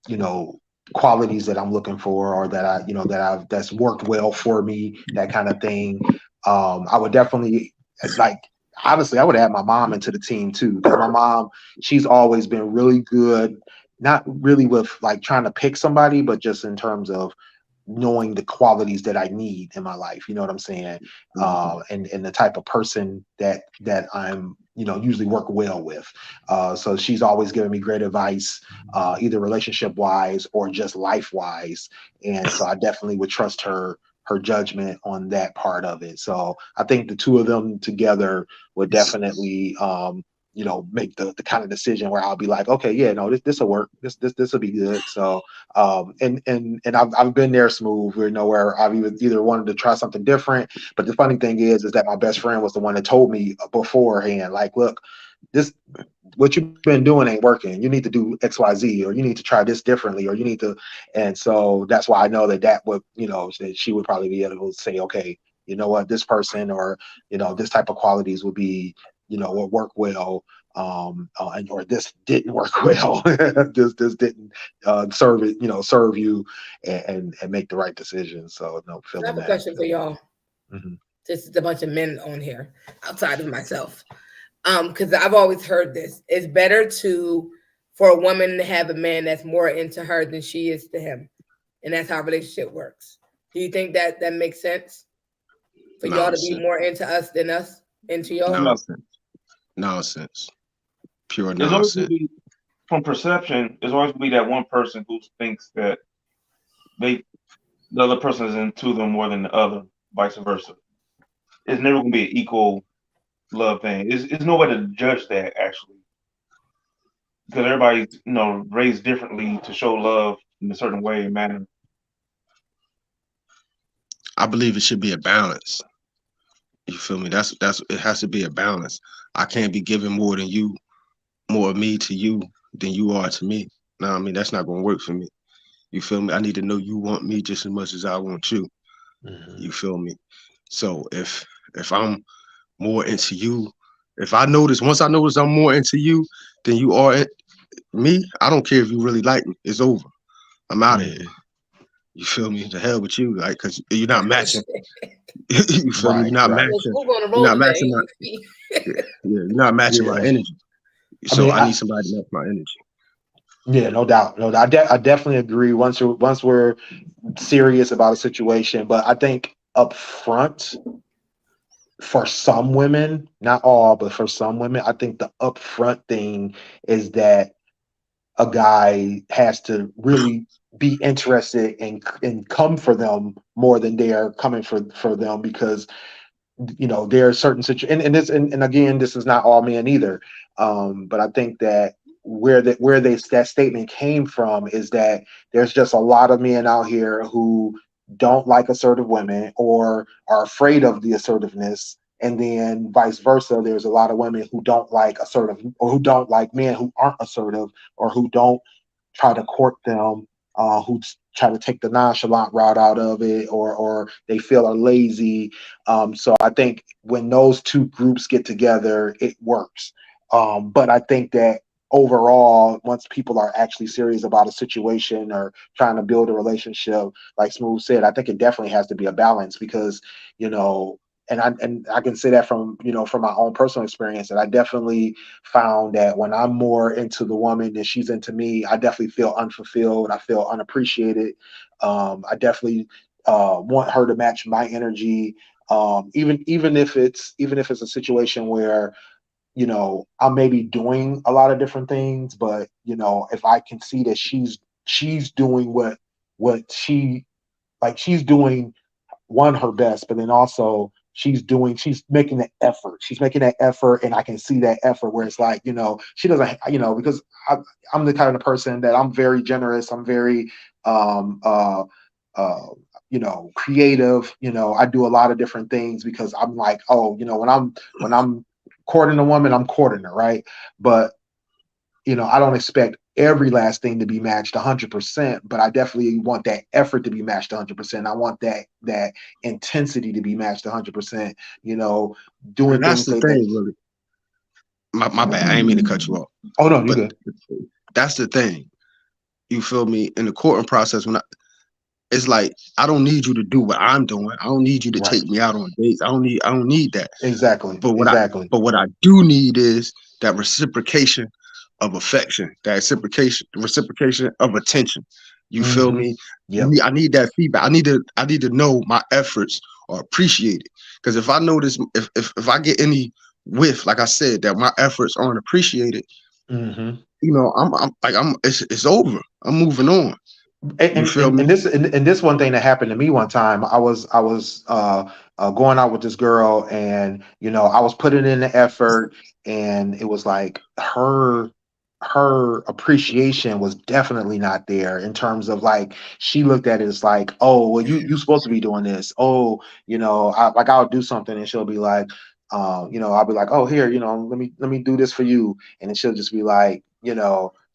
you know, qualities that I'm looking for, or that that's worked well for me, that kind of thing. I would definitely, like, honestly, I would add my mom into the team too, because my mom, she's always been really good, not really with like trying to pick somebody, but just in terms of knowing the qualities that I need in my life. You know what I'm saying? And the type of person that I'm, you know, usually work well with. So she's always given me great advice, either relationship wise or just life wise. And so I definitely would trust her her judgment on that part of it. So I think the two of them together would definitely make the kind of decision where I'll be like, okay, yeah, no, this will work. This will be good. So and I've been there, Smooth, where I've either wanted to try something different. But the funny thing is that my best friend was the one that told me beforehand, like, look, what you've been doing ain't working. You need to do XYZ, or you need to try this differently, or you need to. And so that's why I know that would, that she would probably be able to say, okay, you know what, this person, or, this type of qualities would be, will work well. Or this didn't work well. this didn't serve you and make the right decision. So no, I have a question for y'all. Mm-hmm. This is a bunch of men on here outside of myself. Because I've always heard this. It's better for a woman to have a man that's more into her than she is to him. And that's how a relationship works. Do you think that makes sense? For y'all to be more into us than us into y'all? Nonsense. Pure nonsense. From perception, there's always going to be that one person who thinks that the other person is into them more than the other, vice versa. It's never going to be an equal love thing. It's no way to judge that, actually, because everybody's raised differently to show love in a certain way and manner. I believe it should be a balance. You feel me? That's it has to be a balance. I can't be giving more of me to you than you are to me. No, I mean, that's not gonna work for me. You feel me? I need to know you want me just as much as I want you. Mm-hmm. You feel me? So if I'm more into you, once I notice I'm more into you than you are me, I don't care if you really like me. It's over. I'm out of here. You feel me? The hell with you, like, because you're not matching. You feel me? You're not matching. You're not matching you're not matching my energy. So I need somebody to match my energy. Yeah, no doubt. I definitely agree. Once we're serious about a situation, but I think up front, for some women, not all, but for some women, I think the upfront thing is that a guy has to really be interested and come for them more than they are coming for them, because there are certain situations, and again, this is not all men either, but I think that that statement came from is that there's just a lot of men out here who don't like assertive women or are afraid of the assertiveness. And then vice versa, there's a lot of women who don't like assertive, or who don't like men who aren't assertive, or who don't try to court them, who try to take the nonchalant route out of it, or they feel are lazy. So I think when those two groups get together, it works. But I think that overall, once people are actually serious about a situation or trying to build a relationship, like Smooth said, I think it definitely has to be a balance, because, and I can say that from my own personal experience, that I definitely found that when I'm more into the woman than she's into me, I definitely feel unfulfilled. I feel unappreciated. I definitely want her to match my energy. Even if it's a situation where, I may be doing a lot of different things, but if I can see that she's doing what she's doing, her best, but then also she's making the effort. She's making that effort, and I can see that effort where it's like, she doesn't, because I'm the kind of person that I'm very generous. I'm very, creative. I do a lot of different things because I'm like, when I'm courting a woman, I'm courting her, right? But I don't expect every last thing to be matched 100%, but I definitely want that effort to be matched 100%. I want that intensity to be matched 100%. Doing things. That's the thing, really. My bad. I ain't mean to cut you off. Oh no, you're good. That's the thing. You feel me? In the courting process, it's like, I don't need you to do what I'm doing. I don't need you to take me out on dates. I don't need that. Exactly. But what I do need is that reciprocation of affection, that reciprocation of attention. You feel me? Yeah. I need that feedback. I need to know my efforts are appreciated. Because if I notice, if I get any whiff, like I said, that my efforts aren't appreciated, it's over. I'm moving on. And this one thing that happened to me one time, I was going out with this girl, and I was putting in the effort, and it was like her appreciation was definitely not there, in terms of like, she looked at it as like, oh, well, you supposed to be doing this. Oh, I'll do something, and she'll be like, I'll be like, oh, here, let me do this for you, and then she'll just be like,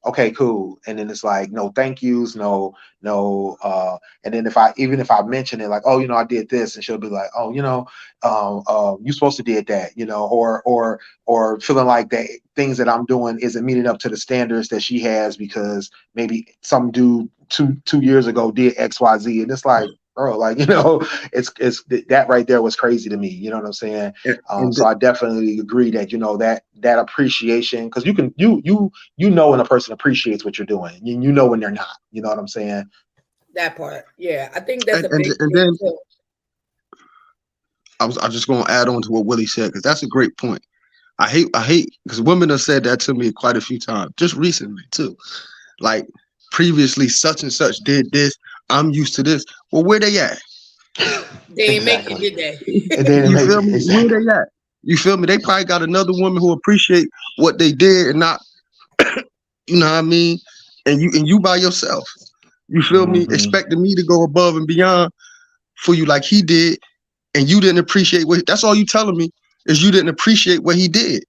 okay, cool. And then it's like, no thank yous, no, and then if I mention it, like, oh, I did this, and she'll be like, oh, you supposed to did that, or feeling like that things that I'm doing isn't meeting up to the standards that she has, because maybe some dude two years ago did XYZ. And it's like, bro, like, it's that right there was crazy to me. You know what I'm saying? So I definitely agree that, that appreciation, because you can, when a person appreciates what you're doing, you know when they're not. You know what I'm saying? That part, yeah, I think that's a big thing then too. I'm just gonna add on to what Willie said, because that's a great point. I hate because women have said that to me quite a few times, just recently too. Like, previously, such and such did this. I'm used to this. Well, where they at? They ain't make it, did they? You feel me? Exactly. Where they at? You feel me? They probably got another woman who appreciate what they did and not, you know what I mean? And you by yourself. You feel me? Expecting me to go above and beyond for you like he did, and you didn't appreciate what. That's all you telling me, is you didn't appreciate what he did.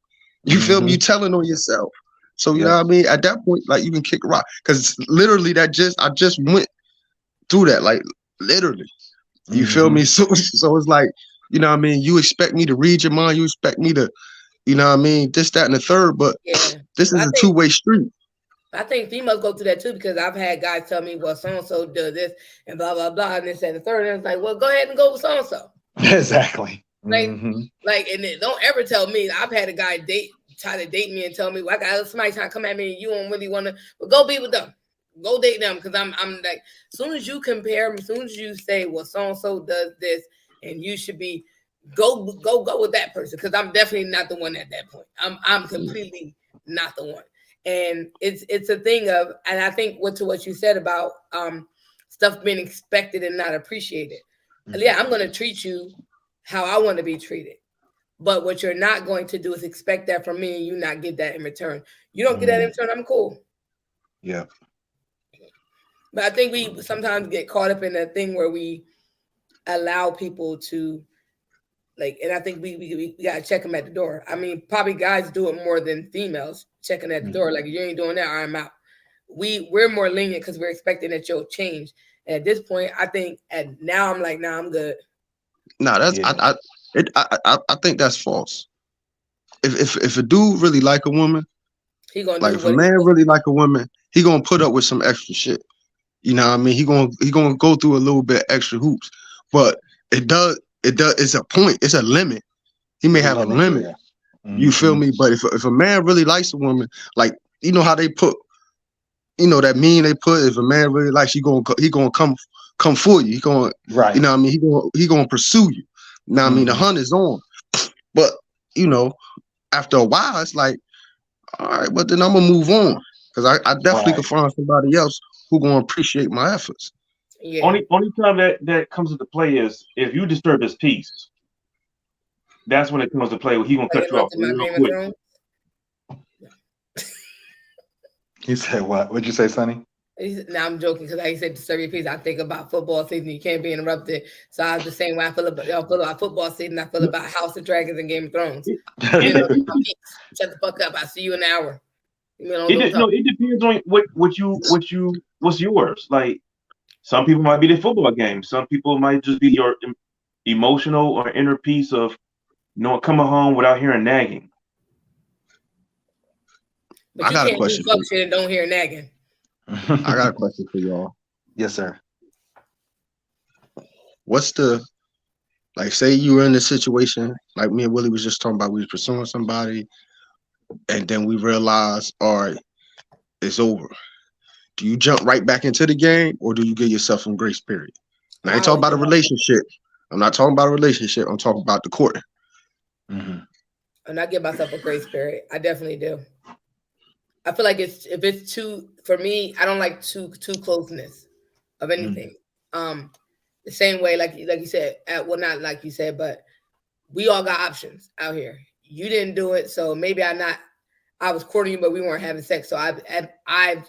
You feel me? You telling on yourself. So you know what I mean? At that point, like, you can kick rock, because literally I just went through that, like, literally. You feel me? So it's like, you know what I mean? You expect me to read your mind. You expect me to, you know what I mean? This, that, and the third. But this is a two-way street. I think females go through that too, because I've had guys tell me, well, so-and-so does this and blah, blah, blah. And this and the third. And it's like, well, go ahead and go with so-and-so. Exactly. Like, and then don't ever tell me. I've had a guy try to date me and tell me, well, I got somebody trying to come at me and you don't really want to, well, go be with them. Go date them, because I'm like, as soon as you compare them, as soon as you say, well, so-and-so does this and you should be, go with that person, because I'm definitely not the one at that point. I'm completely not the one. And it's a thing of, and I think to what you said about stuff being expected and not appreciated. Yeah, I'm going to treat you how I want to be treated. But what you're not going to do is expect that from me and you not get that in return. You don't get that in return, I'm cool. Yeah. But I think we sometimes get caught up in that thing where we allow people to, like, and I think we got to check them at the door. I mean, probably guys do it more than females, checking at the door. Like, if you ain't doing that, I'm out. We're more lenient because we're expecting that you'll change. And at this point, I think, and now I'm like, nah, I'm good. No, that's I think that's false. If a dude really like a woman, he gonna like, if a man really like a woman, he gonna put up with some extra shit. You know what I mean? He gonna go through a little bit extra hoops, but it's a point, it's a limit. He may have a limit. Yeah. You feel me? But if a man really likes a woman, like, you know how they put, that meme they put, if a man really likes you, he gonna come for you. He gonna, right. You know what I mean? He gonna pursue you. You know what I mean? The hunt is on. But, after a while, it's like, all right, but then I'm gonna move on, because I definitely can find somebody else who gonna appreciate my efforts. Yeah. Only time that comes into play is if you disturb his peace. That's when it comes to play. He gonna cut you off real quick. He said what? What'd you say, Sonny? Now I'm joking, because I said disturb your peace. I think about football season. You can't be interrupted. So I was the same way I feel about football season. I feel about House of Dragons and Game of Thrones. Shut the fuck up. I'll see you in an hour. It depends on what's yours. Like, some people might be the football game. Some people might just be your emotional or inner peace of coming home without hearing nagging. But you can't do fuck shit and don't hear nagging. I got a question for y'all. Yes, sir. What's like, say you were in this situation, like me and Willie was just talking about, we was pursuing somebody, and then we realized, all right, it's over. Do you jump right back into the game, or do you give yourself some grace period? Now, I ain't talking about a relationship. I'm not talking about a relationship. I'm talking about the court. And I give myself a grace period. I definitely do. I feel like if it's too, for me, I don't like too closeness. of anything. The same way, like you said, well, not like you said, but we all got options out here. You didn't do it, so maybe I was courting you, but we weren't having sex. So I've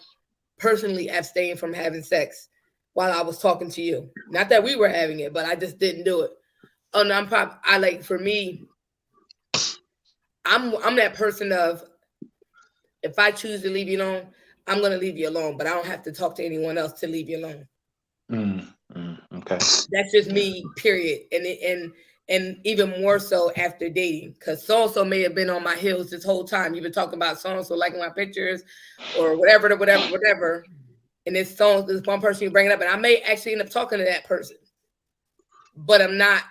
personally abstained from having sex while I was talking to you. Not that we were having it, but I just didn't do it. Oh no, for me, I'm that person of, if I choose to leave you alone, I'm gonna leave you alone, but I don't have to talk to anyone else to leave you alone. Okay. That's just me, period. And even more so after dating, because so-and-so may have been on my heels this whole time. You've been talking about so-and-so liking my pictures or whatever. And this one person you bring it up, and I may actually end up talking to that person. But I'm not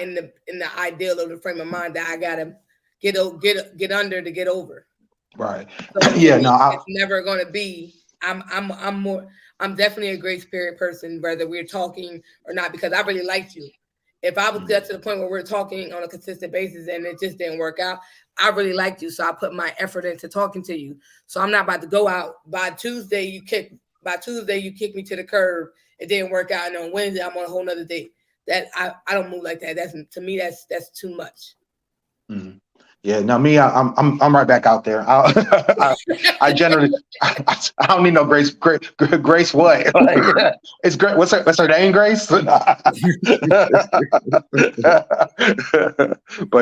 in the ideal of the frame of mind that I gotta get under to get over. Right. So yeah, it's never gonna be. I'm definitely a grace period person, whether we're talking or not, because I really liked you. If I was get to the point where we're talking on a consistent basis and it just didn't work out, I really liked you, so I put my effort into talking to you. So I'm not about to go out by Tuesday. You kick me to the curb. It didn't work out, and on Wednesday I'm on a whole nother date. That I don't move like that. To me that's too much. Mm-hmm. Yeah, no, me, I'm right back out there. I generally, I don't need no Grace. Grace, what? Like, it's great. What's her name? Grace. But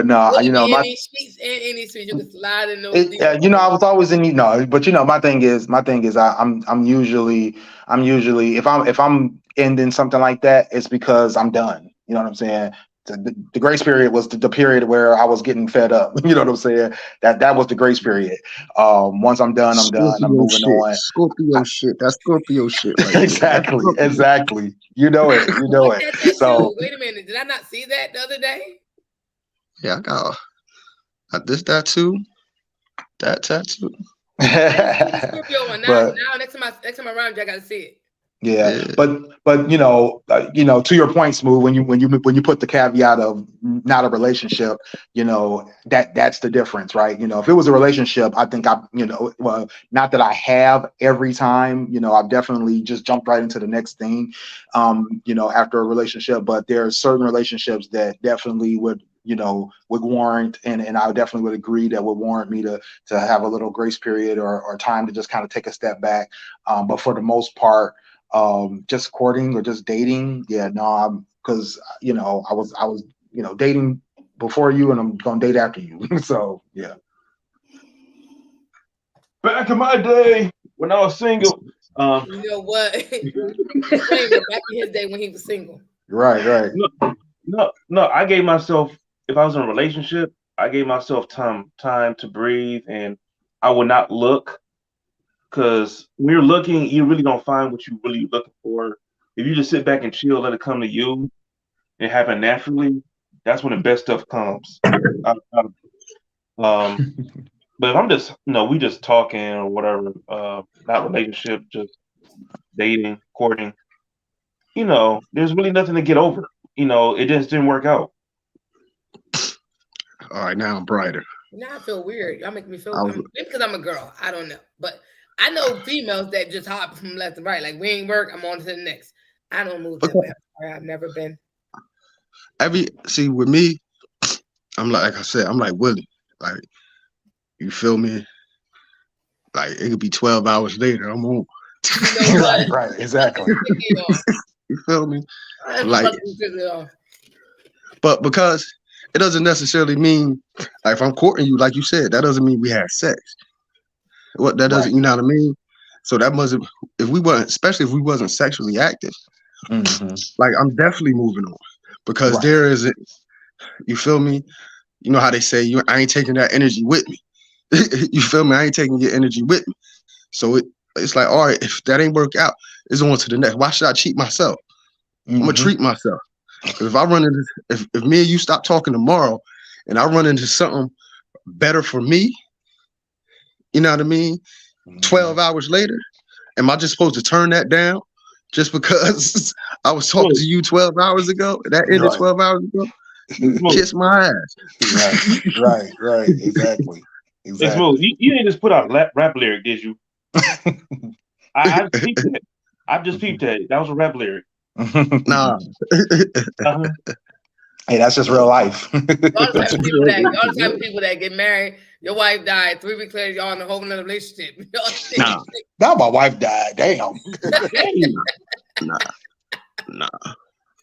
no, any streets you can slide in those. I was always in. But my thing is, I'm usually if I'm ending something like that, it's because I'm done. You know what I'm saying? The grace period was the period where I was getting fed up. You know what I'm saying? That was the grace period. Once I'm done, I'm done. I'm moving on. Scorpio shit. That's Scorpio shit. Right Exactly. You know it. So wait a minute. Did I not see that the other day? Yeah, I got this tattoo. That tattoo. Scorpio one. Now next time around you, I gotta see it. Yeah, but to your point, Smooth, when you put the caveat of not a relationship, that's the difference, right? If it was a relationship, I think not that I have every time, I've definitely just jumped right into the next thing, after a relationship, but there are certain relationships that definitely would warrant, and I definitely would agree that would warrant me to have a little grace period or time to just kind of take a step back. But for the most part, just courting or just dating, because I was dating before you, and I'm gonna date after you. So yeah. Back in my day when I was single, you know what? Back in his day when he was single. Right. No. I gave myself, if I was in a relationship, I gave myself time to breathe, and I would not look. Because when you're looking, you really don't find what you're really looking for. If you just sit back and chill, let it come to you and happen naturally, that's when the best stuff comes. But if I'm just, we just talking or whatever, not relationship, just dating, courting, there's really nothing to get over. It just didn't work out. All right, now I'm brighter. Now I feel weird. Y'all make me feel maybe because I'm a girl. I don't know. But I know females that just hop from left to right. Like, we ain't work, I'm on to the next. I don't move that way. I've never been. With me, I'm like I said, I'm like Willie. Like, you feel me? Like, it could be 12 hours later, I'm on. Right, exactly. You feel me? Like, but because it doesn't necessarily mean, like, if I'm courting you, like you said, that doesn't mean we had sex. What that doesn't, you know what I mean? So that wasn't, especially if we wasn't sexually active, like, I'm definitely moving on, because there isn't, you feel me? You know how they say, I ain't taking that energy with me. You feel me? I ain't taking your energy with me. So it's like, all right, if that ain't work out, it's on to the next. Why should I cheat myself? I'm gonna treat myself. Because if I run into, if me and you stop talking tomorrow and I run into something better for me, you know what I mean? 12 hours later, am I just supposed to turn that down just because I was talking to you 12 hours ago? That ended 12 hours ago? Kiss my ass. Right. Exactly. You didn't just put out rap lyric, did you? I think that. I just peeped that. That was a rap lyric. Nah. Hey, that's just real life. Y'all the type of people that get married, your wife died 3 weeks later, y'all in a whole nother relationship. Nah. Now my wife died. Damn.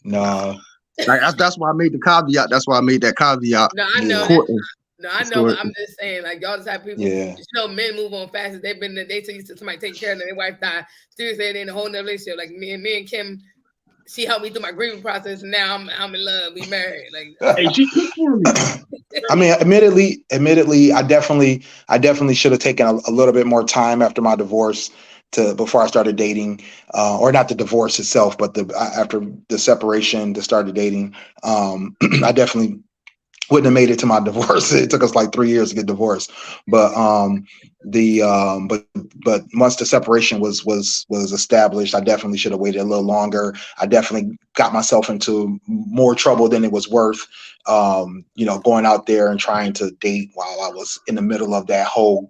Nah. Like that's why I made the caveat. That's why I made that caveat. No, I know. Important. No, I know. But I'm just saying, like y'all the type of people. Yeah. You know, men move on fast. They used to somebody take care of them. Their wife died. Still say they're in a whole nother relationship. Like me and Kim, she helped me through my grieving process. And now I'm in love. We married. Like, hey, she cooked for me. I mean, admittedly, I definitely should have taken a little bit more time after my divorce before I started dating, or not the divorce itself, but after the separation to start dating. I definitely wouldn't have made it to my divorce. It took us like 3 years to get divorced, but once the separation was established, I definitely should have waited a little longer. I definitely got myself into more trouble than it was worth. Going out there and trying to date while I was in the middle of that whole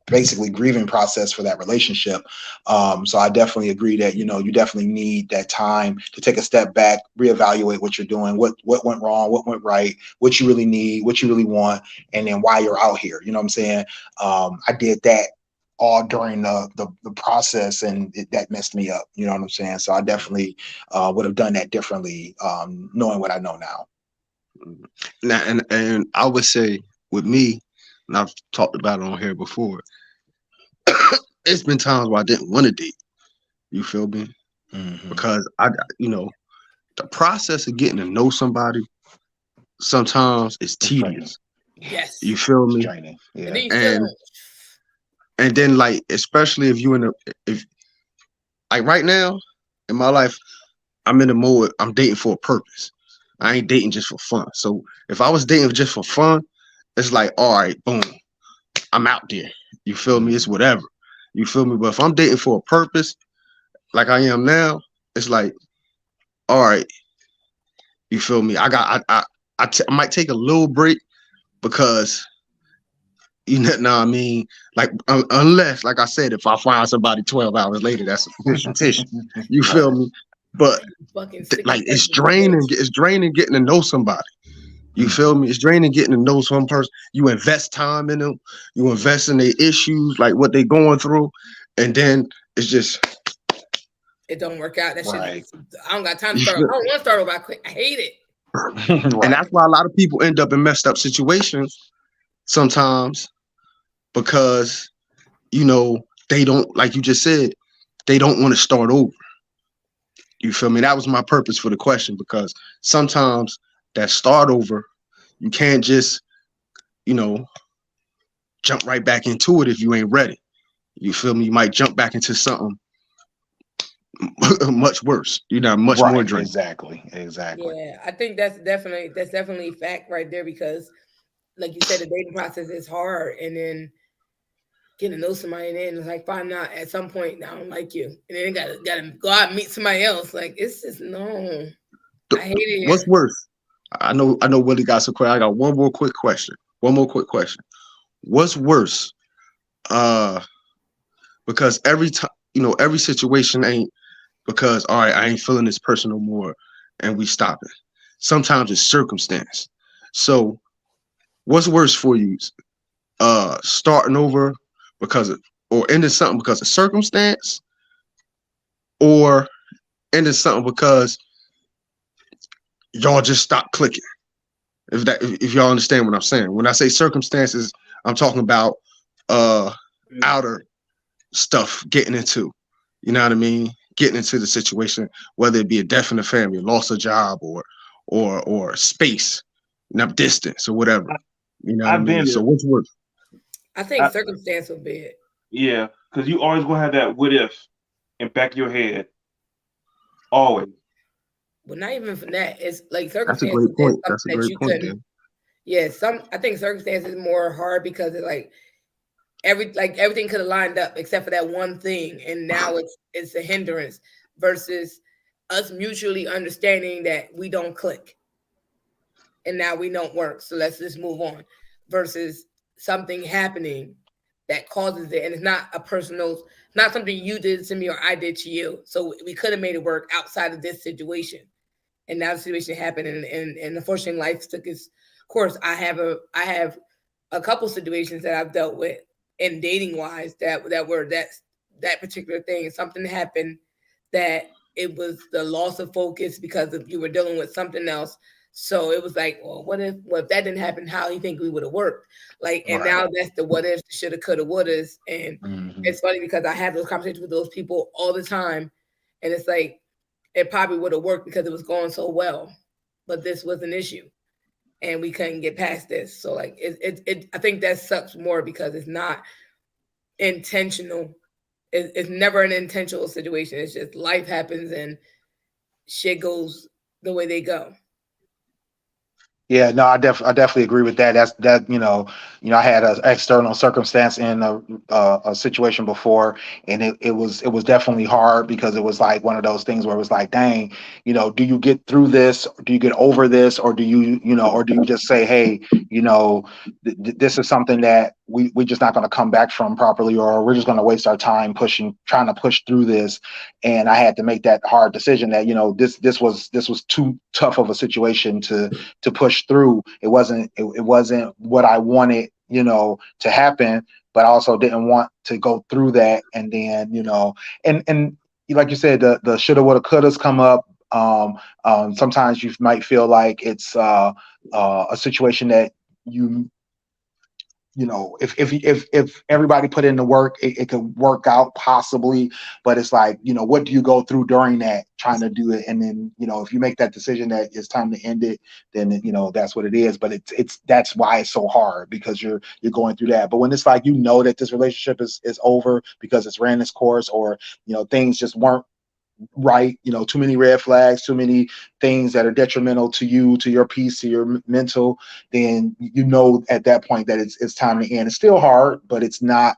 basically grieving process for that relationship. So I definitely agree that, you definitely need that time to take a step back, reevaluate what you're doing, what went wrong, what went right, what you really need, what you really want, and then why you're out here. You know what I'm saying? I did that all during the process, and that messed me up. You know what I'm saying? So I definitely would have done that differently, knowing what I know now. Now, and I would say with me, and I've talked about it on here before, it's been times where I didn't want to date. You feel me? Mm-hmm. Because the process of getting to know somebody sometimes is tedious. Yes. You feel me? Yeah. And then like, especially if you like right now in my life, I'm in the mode, I'm dating for a purpose. I ain't dating just for fun. So if I was dating just for fun, it's like, all right, boom, I'm out there. You feel me? It's whatever. You feel me? But if I'm dating for a purpose, like I am now, it's like, all right, you feel me? I might take a little break because, you know what I mean? Like, unless, like I said, if I find somebody 12 hours later, that's sufficient tissue. You feel me? But like, it's draining getting to know somebody. You feel me? It's draining getting to know some person. You invest time in them. You invest in their issues, like what they going through. And then it's just... It don't work out. That right. shit, I don't got time to start. I don't want to start over. I hate it. Right. And that's why a lot of people end up in messed up situations sometimes, because, they don't, like you just said, they don't want to start over. You feel me? That was my purpose for the question, because sometimes that start over, you can't just, jump right back into it if you ain't ready. You feel me? You might jump back into something much worse. Much more draining. Exactly. Yeah, I think that's definitely a fact right there, because like you said, the dating process is hard, and then getting to know somebody, and then it's like finding out at some point I don't like you, and then gotta go out and meet somebody else. Like, it's just no. I hate it. What's worse? I know Willie got some questions. I got one more quick question. What's worse? Because every time, every situation ain't because, all right, I ain't feeling this person no more and we stop it. Sometimes it's circumstance. So what's worse for you? Starting over or ending something because of circumstance, or ending something because y'all just stop clicking? If y'all understand what I'm saying. When I say circumstances, I'm talking about outer stuff getting into, you know what I mean? Getting into the situation, whether it be a death in the family, loss of job, or space, distance or whatever. You know what I mean? So what's worse? I think circumstance will be it. Yeah, because you always gonna have that what if in back of your head. Always. Well, not even from that. It's like That's a circumstances. great point. That's a great point, Dan. Yeah, I think circumstances is more hard because it's like everything could have lined up except for that one thing, and now it's a hindrance, versus us mutually understanding that we don't click and now we don't work, so let's just move on, versus something happening that causes it, and it's not a personal, not something you did to me or I did to you. So we could have made it work outside of this situation, and now the situation happened, and unfortunately, life took its course. I have a couple situations that I've dealt with in dating wise that were that particular thing. Something happened that it was the loss of focus because of you were dealing with something else. So it was like, well, what if that didn't happen? How do you think we would have worked? Like, and now that's the what ifs, the shoulda, coulda, wouldas. And it's funny because I have those conversations with those people all the time. And it's like, it probably would have worked because it was going so well, but this was an issue and we couldn't get past this. So like, I think that sucks more because it's not intentional. It's never an intentional situation. It's just life happens and shit goes the way they go. Yeah, no, I definitely agree with that. I had an external circumstance in a situation before, and it was definitely hard because it was like one of those things where it was like, dang, do you get through this? Do you get over this, or do you just say, hey, this is something that we're just not going to come back from properly, or we're just going to waste our time trying to push through this. And I had to make that hard decision that this was too tough of a situation to push through. It wasn't what I wanted to happen, but I also didn't want to go through that. And then and like you said, the shoulda, woulda, couldas come up. Sometimes you might feel like it's a situation that if everybody put in the work, it could work out possibly, but it's like, what do you go through during that trying to do it? And then, if you make that decision that it's time to end it, then, that's what it is. But that's why it's so hard, because you're going through that. But when it's like, that this relationship is over because it's ran its course, or, things just weren't right, too many red flags, too many things that are detrimental to you, to your peace, to your mental, then at that point that it's time to end. It's still hard, but I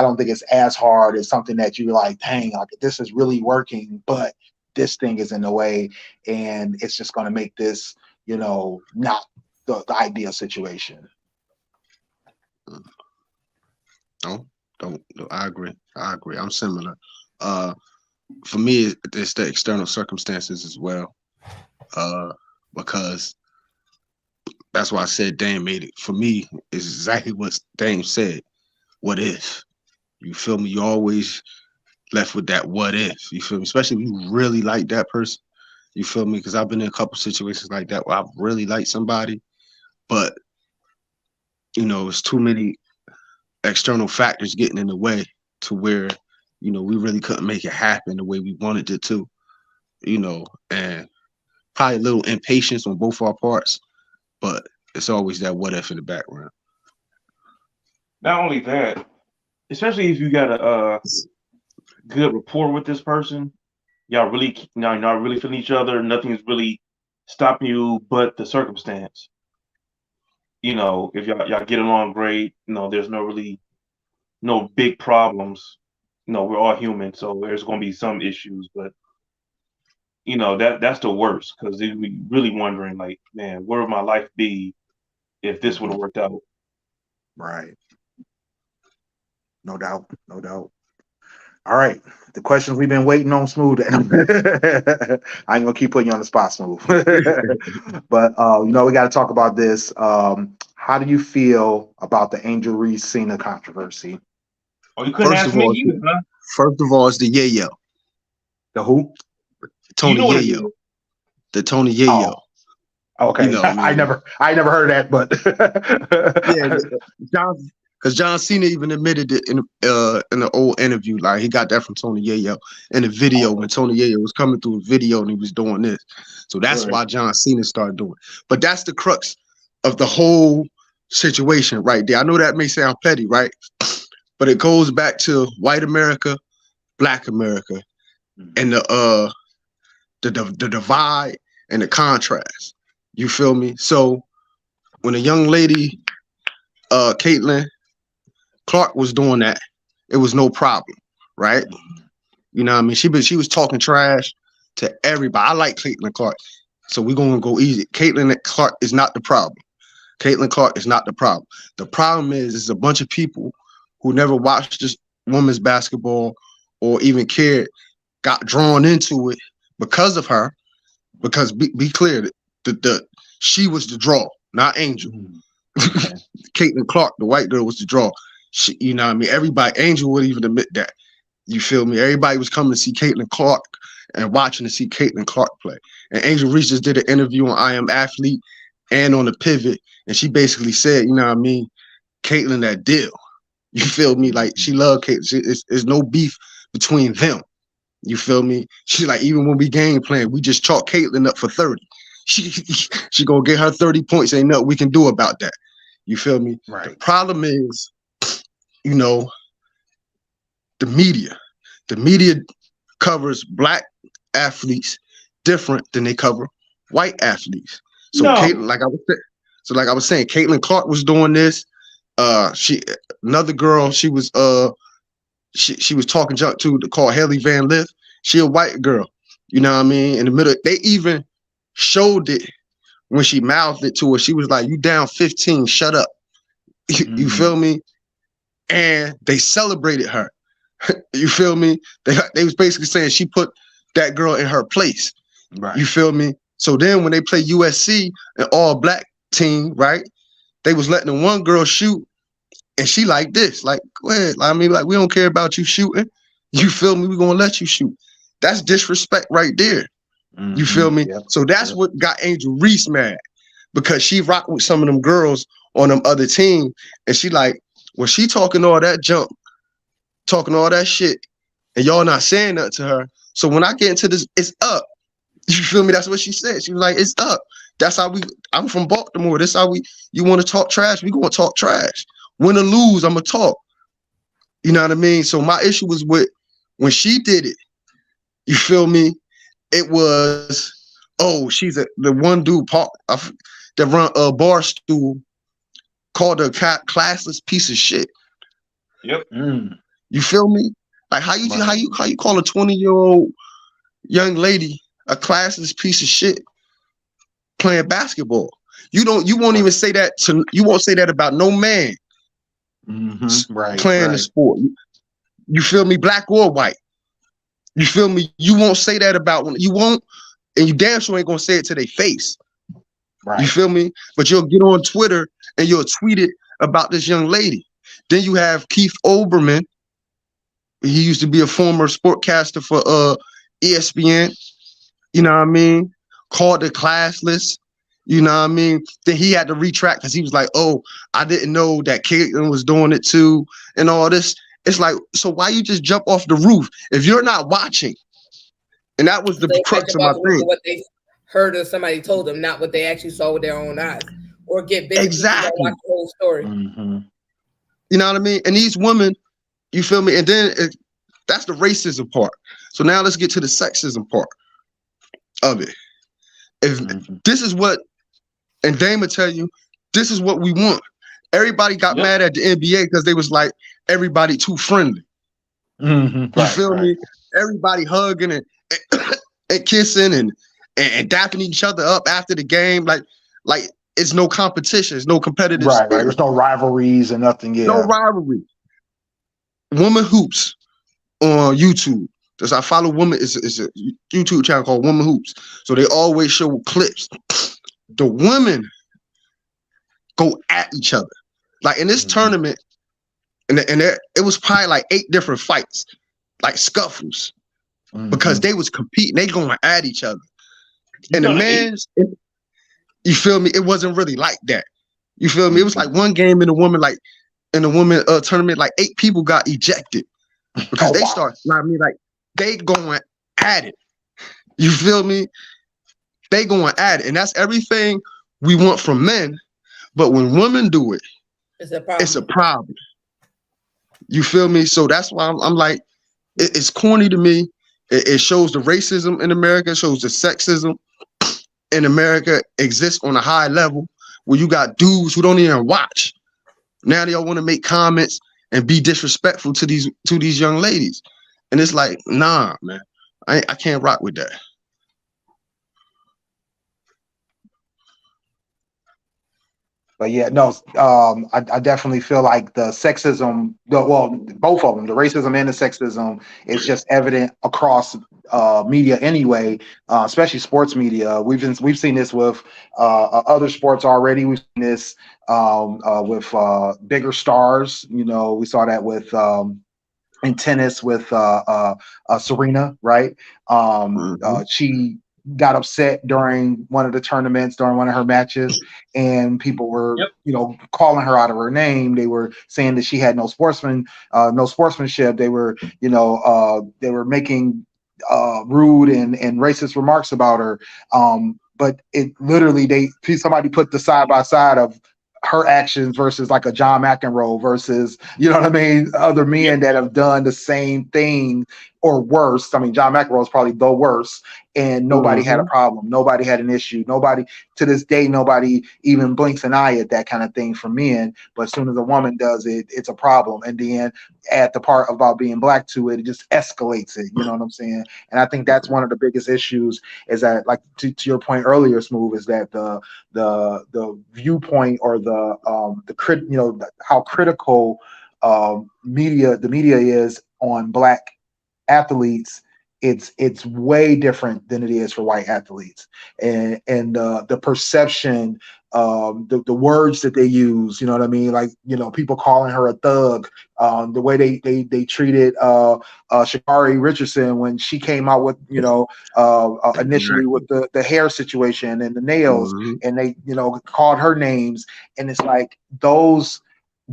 don't think it's as hard as something that you're like, dang, like, this is really working, but this thing is in the way, and it's just going to make this not the ideal situation. No, I agree. I'm similar. For me, it's the external circumstances as well, because that's why I said Dame made it. For me, it's exactly what Dame said. What if? You feel me? You always left with that what if. You feel me? Especially if you really like that person. You feel me? Because I've been in a couple situations like that where I really like somebody, but it's too many external factors getting in the way to where we really couldn't make it happen the way we wanted it to, and probably a little impatience on both our parts, but it's always that what if in the background. Not only that, especially if you got a good rapport with this person, y'all really, you're not really feeling each other. Nothing is really stopping you but the circumstance. If y'all get along great, there's no big problems. We're all human, so there's going to be some issues, but that's the worst, because you're really wondering, like, man, where would my life be if this would have worked out? Right. No doubt. All right, the questions we've been waiting on, Smooth. I ain't gonna keep putting you on the spot, Smooth. But we got to talk about this. How do you feel about the Angel Reese Cena controversy? Oh, you couldn't ask me either, huh? First of all, it's the Yayo. The who? Tony Yayo. The Tony Yayo. Oh, okay. I never heard of that, but yeah, because John Cena even admitted it in the old interview. Like, he got that from Tony Yayo in the video when Tony Yayo was coming through a video and he was doing this. So that's why John Cena started doing it. But that's the crux of the whole situation right there. I know that may sound petty, right? But it goes back to white America, Black America, and the divide and the contrast. You feel me? So when a young lady, Caitlin Clark, was doing that, it was no problem, right? You know what I mean? She was talking trash to everybody. I like Caitlin Clark, so we're gonna go easy. Caitlin Clark is not the problem. Caitlin Clark is not the problem. The problem is a bunch of people who never watched this women's basketball or even cared got drawn into it because of her. Because be clear, she was the draw, not Angel. Okay. Caitlin Clark, the white girl, was the draw. She, you know what I mean? Everybody, Angel wouldn't even admit that. You feel me? Everybody was coming to see Caitlin Clark and watching to see Caitlin Clark play. And Angel Reese just did an interview on I Am Athlete and on the Pivot, and she basically said, you know what I mean, Caitlin that deal. You feel me? Like, she loved Caitlin. There's no beef between them. You feel me? She's like, even when we game plan, we just chalk Caitlin up for 30. She gonna get her 30 points. Ain't nothing we can do about that. You feel me? Right. The problem is, you know, the media. The media covers black athletes different than they cover white athletes. So Caitlin, like I was saying, Caitlin Clark was doing this. Another girl, she was talking junk to called Haley Van Lith. She a white girl. You know what I mean? In the middle, they even showed it when she mouthed it to her. She was like, "You down 15, shut up." You feel me? And they celebrated her. You feel me? They was basically saying she put that girl in her place. Right. You feel me? So then when they play USC, an all black team, right? They was letting the one girl shoot, and she like this, like, go ahead. I mean, like, we don't care about you shooting. You feel me? We're gonna let you shoot. That's disrespect right there. You feel me? Yep. So that's what got Angel Reese mad, because she rocked with some of them girls on them other team, and she like, when she talking all that junk, talking all that shit, and y'all not saying nothing to her. So when I get into this, it's up. You feel me? That's what she said. She was like, it's up. That's how I'm from Baltimore. That's how you want to talk trash, we gonna talk trash. Win or lose, I'm gonna talk. You know what I mean? So my issue was with when she did it, you feel me? It was, she's the one dude that run a bar stool called a classless piece of shit. Yep. You feel me? Like how you call a 20-year-old young lady a classless piece of shit playing basketball? You won't even say that you won't say that about no man. Playing the sport. You feel me? Black or white. You feel me? You won't say that about when you won't, and you damn sure ain't gonna say it to their face. Right. You feel me? But you'll get on Twitter and you'll tweet it about this young lady. Then you have Keith Olbermann. He used to be a former sportcaster for ESPN. You know what I mean? Called it classless. You know what I mean? Then he had to retract because he was like, "Oh, I didn't know that Caitlin was doing it too," and all this. It's like, so why you just jump off the roof if you're not watching? And that was the crux of my thing. What they heard or somebody told them, not what they actually saw with their own eyes, or get big. Exactly. Watch the whole story. You know what I mean? And these women, you feel me? And then that's the racism part. So now let's get to the sexism part of it. If this is what, and Dame will tell you, this is what we want. Everybody got mad at the NBA because they was like, everybody too friendly. You feel me? Everybody hugging and kissing and dapping each other up after the game. Like it's no competition. It's no competitive spirit. Right. There's no rivalries and nothing. Yeah. No rivalry. Woman Hoops on YouTube. Because I follow women. It's a YouTube channel called Woman Hoops. So they always show clips. The women go at each other. Like in this tournament, and it was probably like 8 different fights, like scuffles, because they was competing. They going at each other. And the men's, you feel me? It wasn't really like that. You feel me? It was like one game in the woman tournament, like 8 people got ejected because they started. I mean, like they going at it. You feel me? They going at it, and that's everything we want from men. But when women do it, it's a problem. You feel me? So that's why I'm like, it's corny to me. It shows the racism in America. It shows the sexism in America exists on a high level where you got dudes who don't even watch. Now they all want to make comments and be disrespectful to these young ladies. And it's like, nah, man, I can't rock with that. But yeah, no, I definitely feel like the sexism, both of them, the racism and the sexism, is just evident across media anyway, especially sports media. We've seen this with other sports already. We've seen this with bigger stars. You know, we saw that with in tennis with Serena, right? She got upset during one of the tournaments, during one of her matches, and people were, you know, calling her out of her name. They were saying that she had no sportsmanship. They were, you know, they were making rude and racist remarks about her. But it literally, somebody put the side by side of her actions versus like a John McEnroe versus, you know what I mean, other men that have done the same thing or worse. I mean, John McEnroe is probably the worst, and nobody had a problem. Nobody had an issue. Nobody, to this day, nobody even blinks an eye at that kind of thing for men. But as soon as a woman does it, it's a problem. And then add the part about being black to it, it just escalates it. You know what I'm saying? And I think that's one of the biggest issues, is that, like, to your point earlier, Smooth, is that the viewpoint or how critical the media is on black athletes. It's way different than it is for white athletes, and the perception, the words that they use, you know what I mean, like, you know, people calling her a thug, the way they treated Sha'Carri Richardson when she came out with, you know, initially with the hair situation and the nails, and they, you know, called her names, and it's like those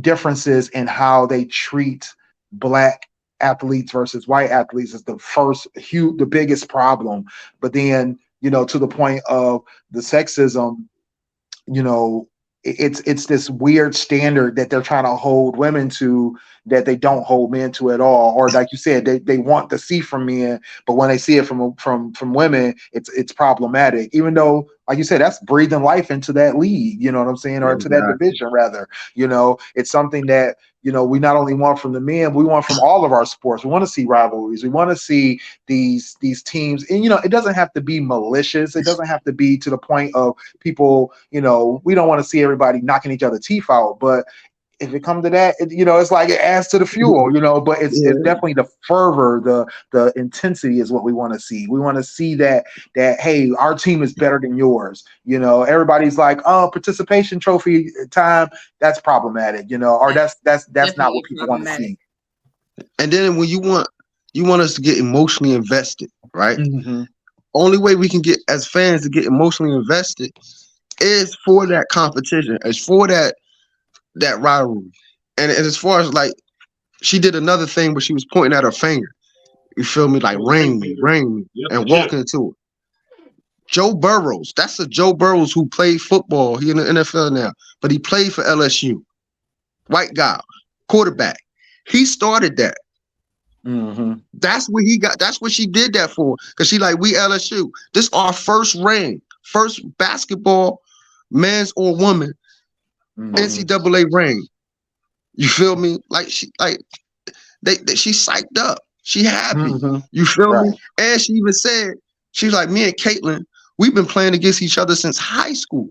differences in how they treat black athletes versus white athletes is the biggest problem. But then, you know, to the point of the sexism, you know, it's this weird standard that they're trying to hold women to that they don't hold men to at all. Or like you said, they want to see from men, but when they see it from women, it's problematic. Even though, like you said, that's breathing life into that league, you know what I'm saying, or into that division rather. You know, it's something that, you know, we not only want from the men, but we want from all of our sports. We want to see rivalries. We want to see these teams. And, you know, it doesn't have to be malicious. It doesn't have to be to the point of people, you know, we don't want to see everybody knocking each other's teeth out. But if it comes to that, you know, it's like it adds to the fuel, you know, but it's definitely the fervor, the intensity is what we want to see. We want to see that, hey, our team is better than yours. You know, everybody's like, oh, participation trophy time, that's problematic, you know, or that's not what people want to see. And then when you want us to get emotionally invested, right? Only way we can get as fans to get emotionally invested is for that competition, is for that rivalry. And as far as, like, she did another thing where she was pointing at her finger, you feel me, like ring me, and walking into it. Joe Burrows, that's a Joe Burrows who played football. He in the NFL now, but he played for LSU. White guy, quarterback. He started that. That's what he got. That's what she did that for. Because she like, we LSU. This our first ring, first basketball, men's or woman, NCAA ring. You feel me? Like she psyched up. She happy. You feel me? And she even said, she's like, me and Caitlin, we've been playing against each other since high school.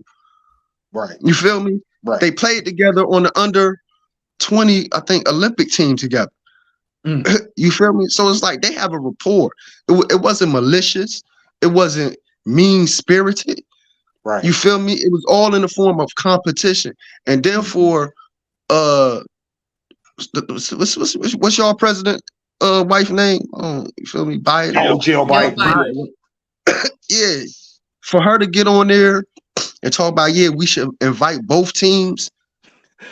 Right. You feel me? Right. They played together on the under 20, I think, Olympic team together. You feel me? So it's like they have a rapport. It wasn't malicious. It wasn't mean-spirited. Right. You feel me? It was all in the form of competition. And then for what's y'all president wife name? You feel me? Biden. Jill Biden. Yeah. For her to get on there and talk about, we should invite both teams.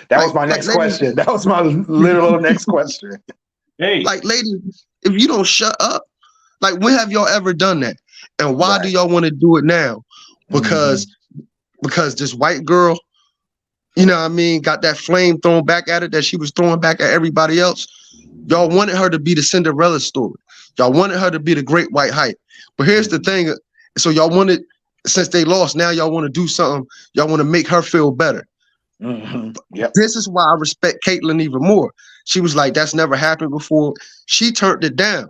That was my next question. That was my literal next question. Hey, like, ladies, if you don't shut up, like, when have y'all ever done that? And why do y'all want to do it now? Because this white girl, you know what I mean, got that flame thrown back at her that she was throwing back at everybody else. Y'all wanted her to be the Cinderella story. Y'all wanted her to be the great white hype. But here's the thing. So y'all wanted, since they lost, now y'all want to do something. Y'all want to make her feel better. Yep. This is why I respect Caitlin even more. She was like, that's never happened before. She turned it down.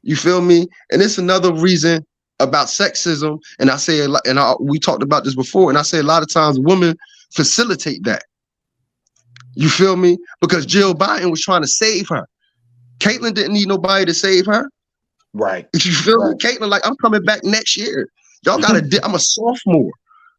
You feel me? And it's another reason about sexism. And I say a lot, and we talked about this before. And I say a lot of times women facilitate that. You feel me? Because Jill Biden was trying to save her. Caitlyn didn't need nobody to save her. Right. You feel me? Caitlyn, like, I'm coming back next year. Y'all gotta I'm a sophomore.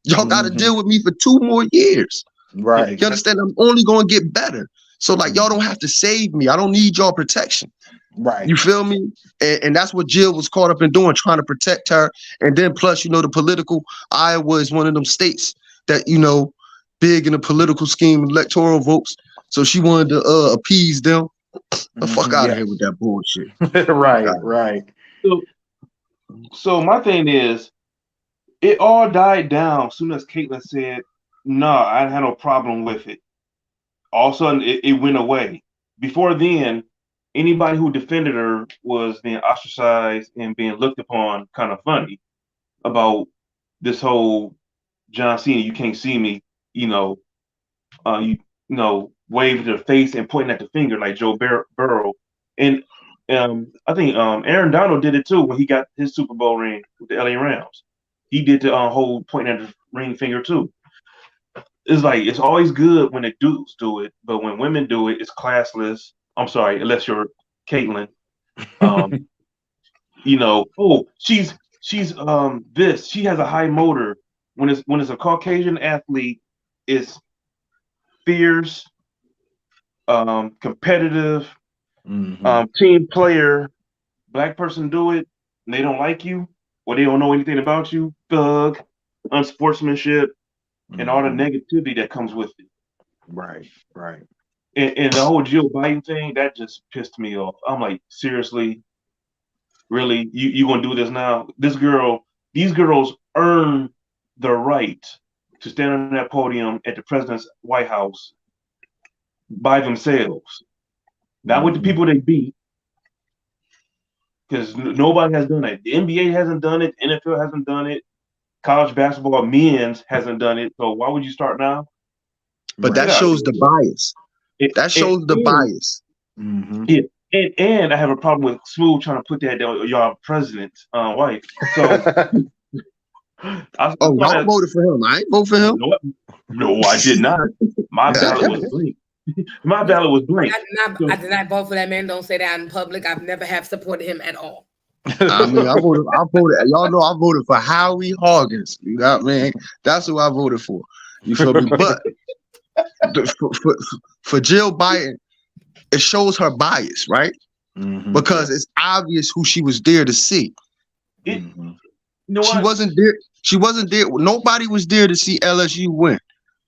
Y'all gotta deal with me for 2 more years. Right. You understand? I'm only gonna get better. So like y'all don't have to save me. I don't need y'all protection. Right. You feel me? And that's what Jill was caught up in doing, trying to protect her. And then plus, you know, the political, Iowa is one of them states that, you know, big in the political scheme, electoral votes. So she wanted to appease them. The fuck out of here with that bullshit. Right. So my thing is, it all died down as soon as Caitlyn said, "No, I had no problem with it." All of a sudden, it went away. Before then, anybody who defended her was being ostracized and being looked upon kind of funny about this whole John Cena, you can't see me, waving their face and pointing at the finger like Joe Burrow. And I think Aaron Donald did it too when he got his Super Bowl ring with the LA Rams. He did the whole pointing at the ring finger too. It's like, it's always good when the dudes do it, but when women do it, it's classless. I'm sorry, unless you're Caitlyn. She's this. She has a high motor. When it's a Caucasian athlete, it's fierce, competitive, team player. Black person do it, and they don't like you, or they don't know anything about you. Thug, unsportsmanship, and all the negativity that comes with it. Right. And the whole Jill Biden thing, that just pissed me off. I'm like, seriously? Really? You gonna do this now? These girls earn the right to stand on that podium at the president's White House by themselves. Not with the people they beat. Because nobody has done it. The NBA hasn't done it, the NFL hasn't done it, college basketball men's hasn't done it. So why would you start now? But that shows the bias. That shows the bias. Yeah. And I have a problem with Smooth trying to put that on y'all president wife. So y'all voted for him. I ain't vote for him. No, I did not. My ballot was blank. My ballot was blank. I did not vote for that man. Don't say that in public. I've never have supported him at all. I mean, I voted. Y'all know I voted for Howie Hawkins. You know what I mean? That's who I voted for. You feel me? But for Jill Biden, it shows her bias, right? Because it's obvious who she was there to see. She wasn't there. She wasn't there. Nobody was there to see LSU win.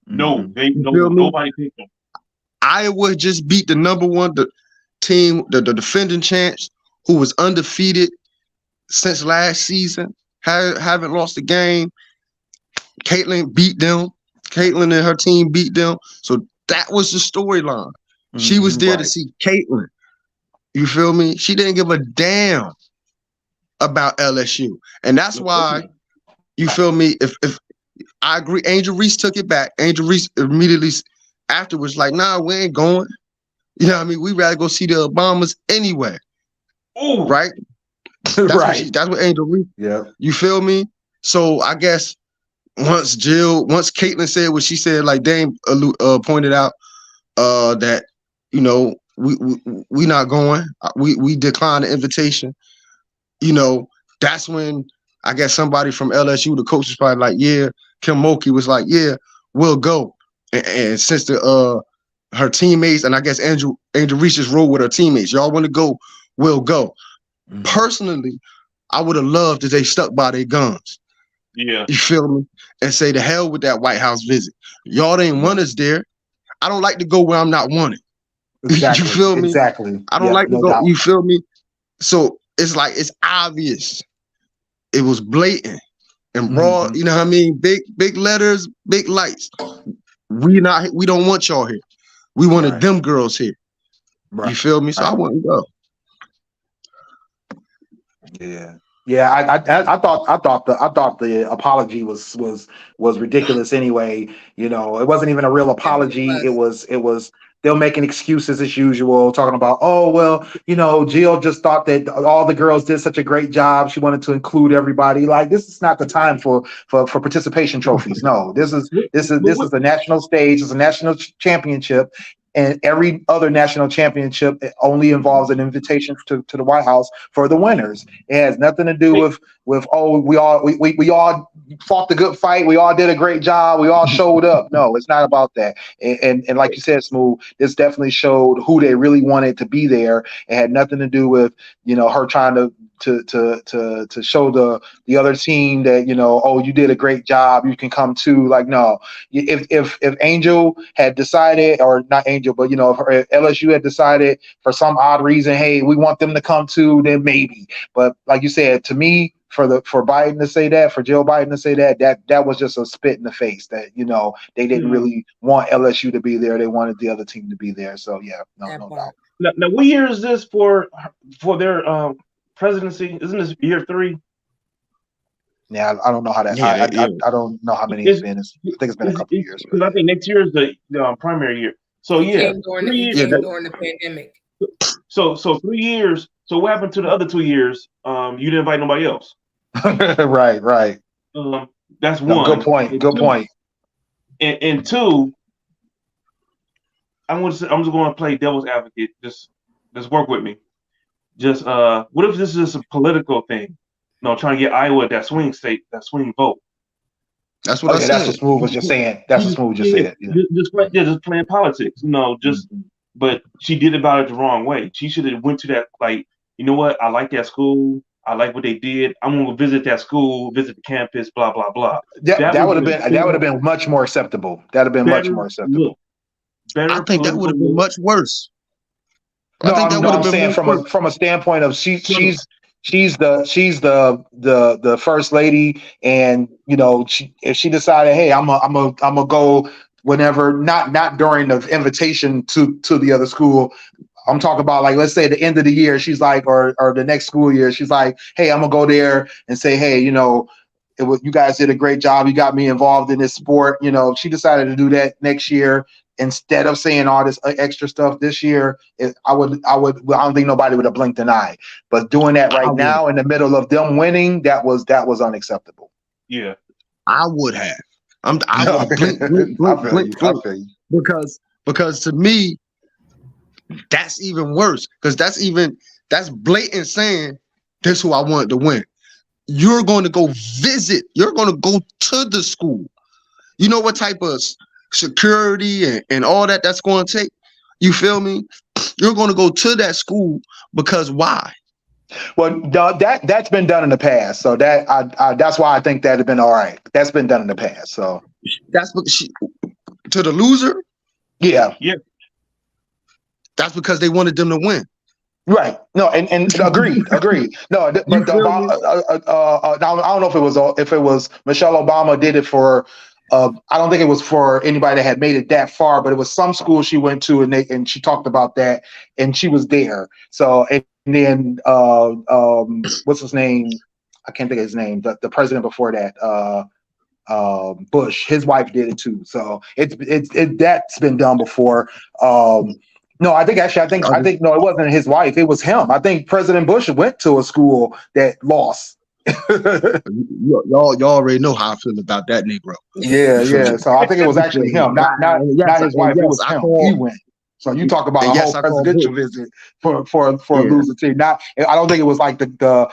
Nobody picked them. Iowa just beat the number one team, the defending champs, who was undefeated since last season, haven't lost a game. Caitlyn beat them. Caitlyn and her team beat them. So that was the storyline. She was there to see Caitlyn. You feel me? She didn't give a damn about LSU. And that's why, you feel me? If I agree, Angel Reese took it back. Angel Reese immediately afterwards, like, nah, we ain't going. You know what I mean? We rather go see the Obamas anyway. Ooh. Right? That's what Angel Reese. Yeah. You feel me? So I guess once Caitlyn said what she said, like Dame pointed out, that, you know, we not going. We declined the invitation. You know, that's when I guess somebody from LSU, the coach, was probably like, yeah. Kim Mulkey was like, yeah, we'll go. And since her teammates, and I guess Angel Reese just rolled with her teammates. Y'all want to go, we'll go. Personally, I would have loved if they stuck by their guns. Yeah. You feel me? And say the hell with that White House visit. Y'all didn't want us there. I don't like to go where I'm not wanted. Exactly. You feel me? Exactly. I don't like to go. Doubt. You feel me? So it's like, it's obvious. It was blatant and raw. You know what I mean? Big letters, big lights. We don't want y'all here. We wanted them girls here. You feel me? So I wouldn't go. Yeah. I thought the apology was ridiculous anyway. You know, it wasn't even a real apology. It was they'll make excuses as usual, talking about, oh, well, Jill just thought that all the girls did such a great job. She wanted to include everybody. Like, this is not the time for participation trophies. No, this is a national stage. It's a national championship. And every other national championship only involves an invitation to the White House for the winners. It has nothing to do with we all fought the good fight. We all did a great job. We all showed up. No, it's not about that. And like you said, Smooth, this definitely showed who they really wanted to be there. It had nothing to do with her trying to show the other team that you did a great job, you can come too. Like, no, if Angel had decided, or not Angel, but if LSU had decided for some odd reason, hey, we want them to come too, then maybe. But like you said, to me, for Biden to say that, for Joe Biden to say that was just a spit in the face. That they didn't really want LSU to be there; they wanted the other team to be there. So yeah, no doubt. Now, what year is this for their presidency? Isn't this year 3? Yeah, I don't know how that. Yeah, I don't know how many it's been. I think it's been a couple of years. Because I think next year is the primary year. So yeah, during the pandemic. So 3 years. So what happened to the other 2 years? You didn't invite nobody else. Right. That's one. Good point. And 2, I'm just going to play devil's advocate. Just work with me. Just what if this is just a political thing? Trying to get Iowa that swing state, that swing vote. That's what I said. That's what Smooth was just saying. That's what Smooth just said. Yeah. Just playing politics. But she did about it the wrong way. She should have went to that, like, you know what? I like that school. I like what they did. I'm gonna visit that school, visit the campus, blah blah blah. That would have been much more acceptable. That'd have been much more acceptable. I think that would have been much worse. No, I'm saying from a standpoint of she's the first lady, and if she decided, hey, I'm a go whenever, not during the invitation to the other school. I'm talking about, like, let's say the end of the year, she's like, or the next school year, she's like, hey, I'm gonna go there and say, hey, you guys did a great job. You got me involved in this sport. If she decided to do that next year, instead of saying all this extra stuff this year, I don't think nobody would have blinked an eye. But doing that right now in the middle of them winning, that was unacceptable. Yeah, I would have. I would blink, because to me, that's even worse. Because that's blatant saying this is who I wanted to win. You're going to go visit. You're going to go to the school. You know what type of security and all that's going to take? You feel me? You're going to go to that school because why? Well, that's been done in the past, so that's why I think that'd have been all right. That's been done in the past, so that's what to the loser. Yeah. That's because they wanted them to win. Right. No, and agreed. No, but I don't know if it was Michelle Obama did it for. I don't think it was for anybody that had made it that far, but it was some school she went to, and she talked about that, and she was there. So and then what's his name? I can't think of his name. The president before that, Bush, his wife did it too. So that's been done before. No, I think no, it wasn't his wife. It was him. I think President Bush went to a school that lost. y'all already know how I feel about that Negro. Yeah. So I think it was actually him, not his wife. It was him. He went. So you talk about a whole presidential visit for a losing team. Not, I don't think it was like the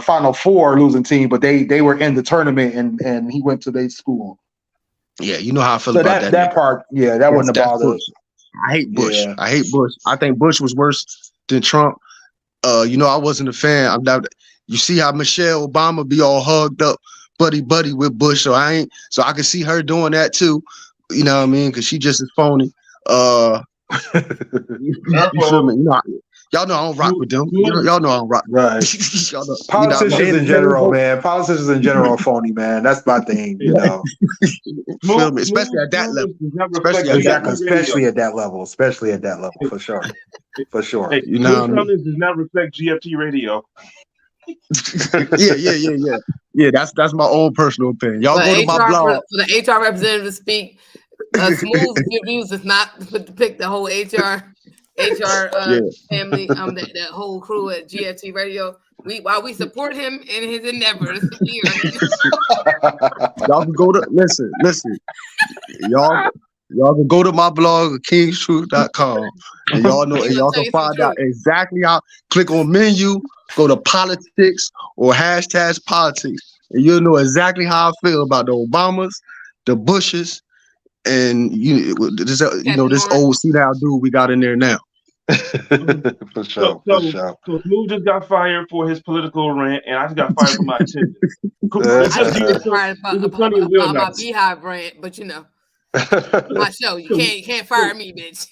Final Four losing team, but they were in the tournament and he went to their school. Yeah, you know how I feel about that. That part, yeah, that wouldn't have bothered. I hate Bush. Yeah. I hate Bush. I think Bush was worse than Trump. I wasn't a fan. You see how Michelle Obama be all hugged up, buddy with Bush. So I can see her doing that too. You know what I mean? Because she just as phony. You feel me? Y'all know I don't rock with them. Y'all know I don't rock. Right. Politicians in general, man. Politicians in general are phony, man. That's my thing. Feel me? Especially at that level. Especially at that level. For sure. Hey, does not reflect GFT radio. Yeah. That's my own personal opinion. Y'all go to my blog for the HR representative to speak. Smooth reviews is not to pick the whole HR family, that whole crew at GFT Radio. While we support him in his endeavors, y'all can go to listen. Y'all can go to my blog, kingstruth.com, and y'all know, and y'all can find out exactly how. Click on menu, go to politics or hashtag politics, and you'll know exactly how I feel about the Obamas, the Bushes, and this old senile dude we got in there now. For sure. So Smooth just got fired for his political rant, and I just got fired for my attendance. I just fired about my Beehive rant, but my show. You can't fire me, bitch.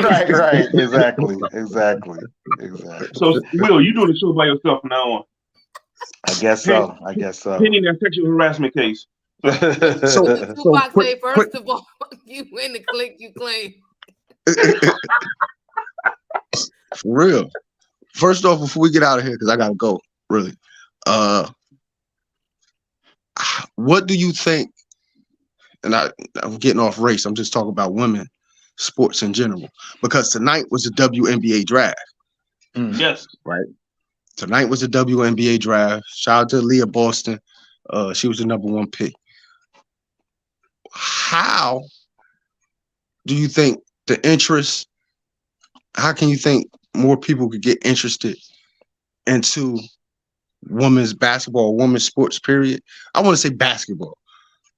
Right. Exactly. So, Will, you doing the show by yourself from now on? I guess so. Pending that sexual harassment case. Tupac say, first of all, you win the click you claim. For real. First off, before we get out of here, because I gotta go, really. What do you think? And I'm getting off race. I'm just talking about women sports in general, because tonight was the WNBA draft. Yes. Right. Tonight was the WNBA draft. Shout out to Leah Boston. She was the #1 pick. How do you think how can you think more people could get interested into women's basketball, women's sports, period? I want to say basketball,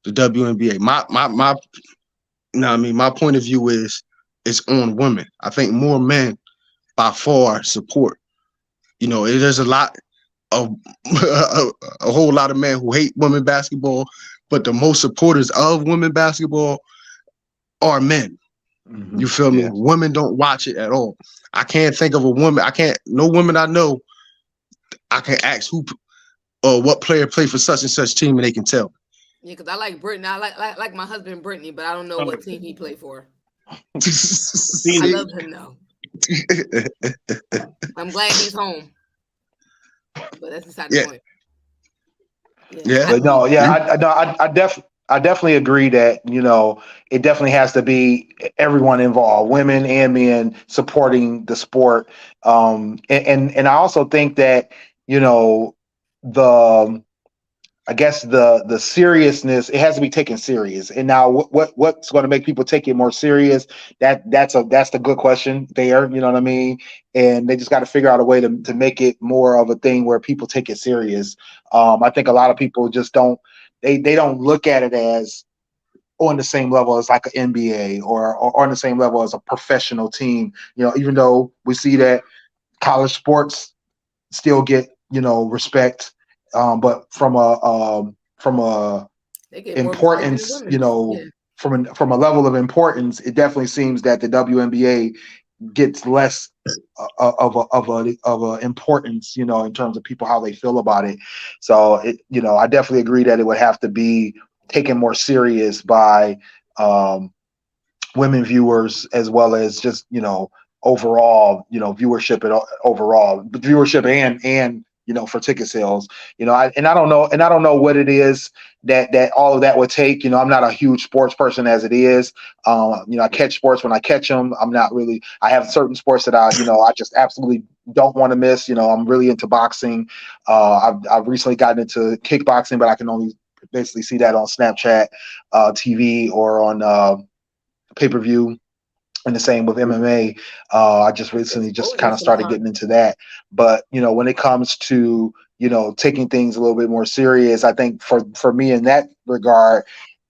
the WNBA. My point of view is it's on women. I think more men by far support. There's a lot of a whole lot of men who hate women basketball, but the most supporters of women basketball are men. Mm-hmm. You feel me? Yeah. Women don't watch it at all. I can't think of a woman. No women I know, I can ask who or what player played for such and such team, and they can tell. Yeah, because I like Brittany. I like my husband Brittany, but I don't know what team he played for. I love him though. I'm glad he's home. But that's beside the point. I definitely agree that, it definitely has to be everyone involved, women and men supporting the sport. And I also think that, the seriousness, it has to be taken serious. And now what's going to make people take it more serious? That's the good question there. You know what I mean? And they just got to figure out a way to make it more of a thing where people take it serious. I think a lot of people just don't look at it as on the same level as like an NBA or on the same level as a professional team. Even though we see that college sports still get, respect. But from a importance, from a level of importance, it definitely seems that the WNBA gets less of a importance, in terms of people, how they feel about it. So I definitely agree that it would have to be taken more serious by women viewers, as well as just overall viewership and for ticket sales, I don't know what it is that all of that would take. I'm not a huge sports person as it is. I catch sports when I catch them. I have certain sports that I just absolutely don't want to miss. I'm really into boxing. I've recently gotten into kickboxing, but I can only basically see that on Snapchat TV or on pay-per-view. And the same with MMA. I just recently kind of started getting into that. But, when it comes to, taking things a little bit more serious, I think for me in that regard,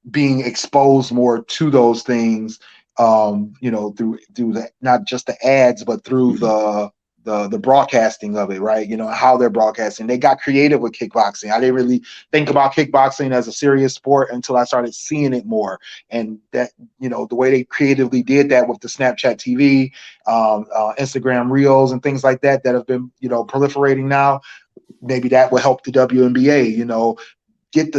being exposed more to those things, through the, not just the ads, but through the broadcasting of it, right? How they're broadcasting. They got creative with kickboxing. I didn't really think about kickboxing as a serious sport until I started seeing it more. And that, the way they creatively did that with the Snapchat TV, Instagram Reels and things like that have been, proliferating now. Maybe that will help the WNBA, get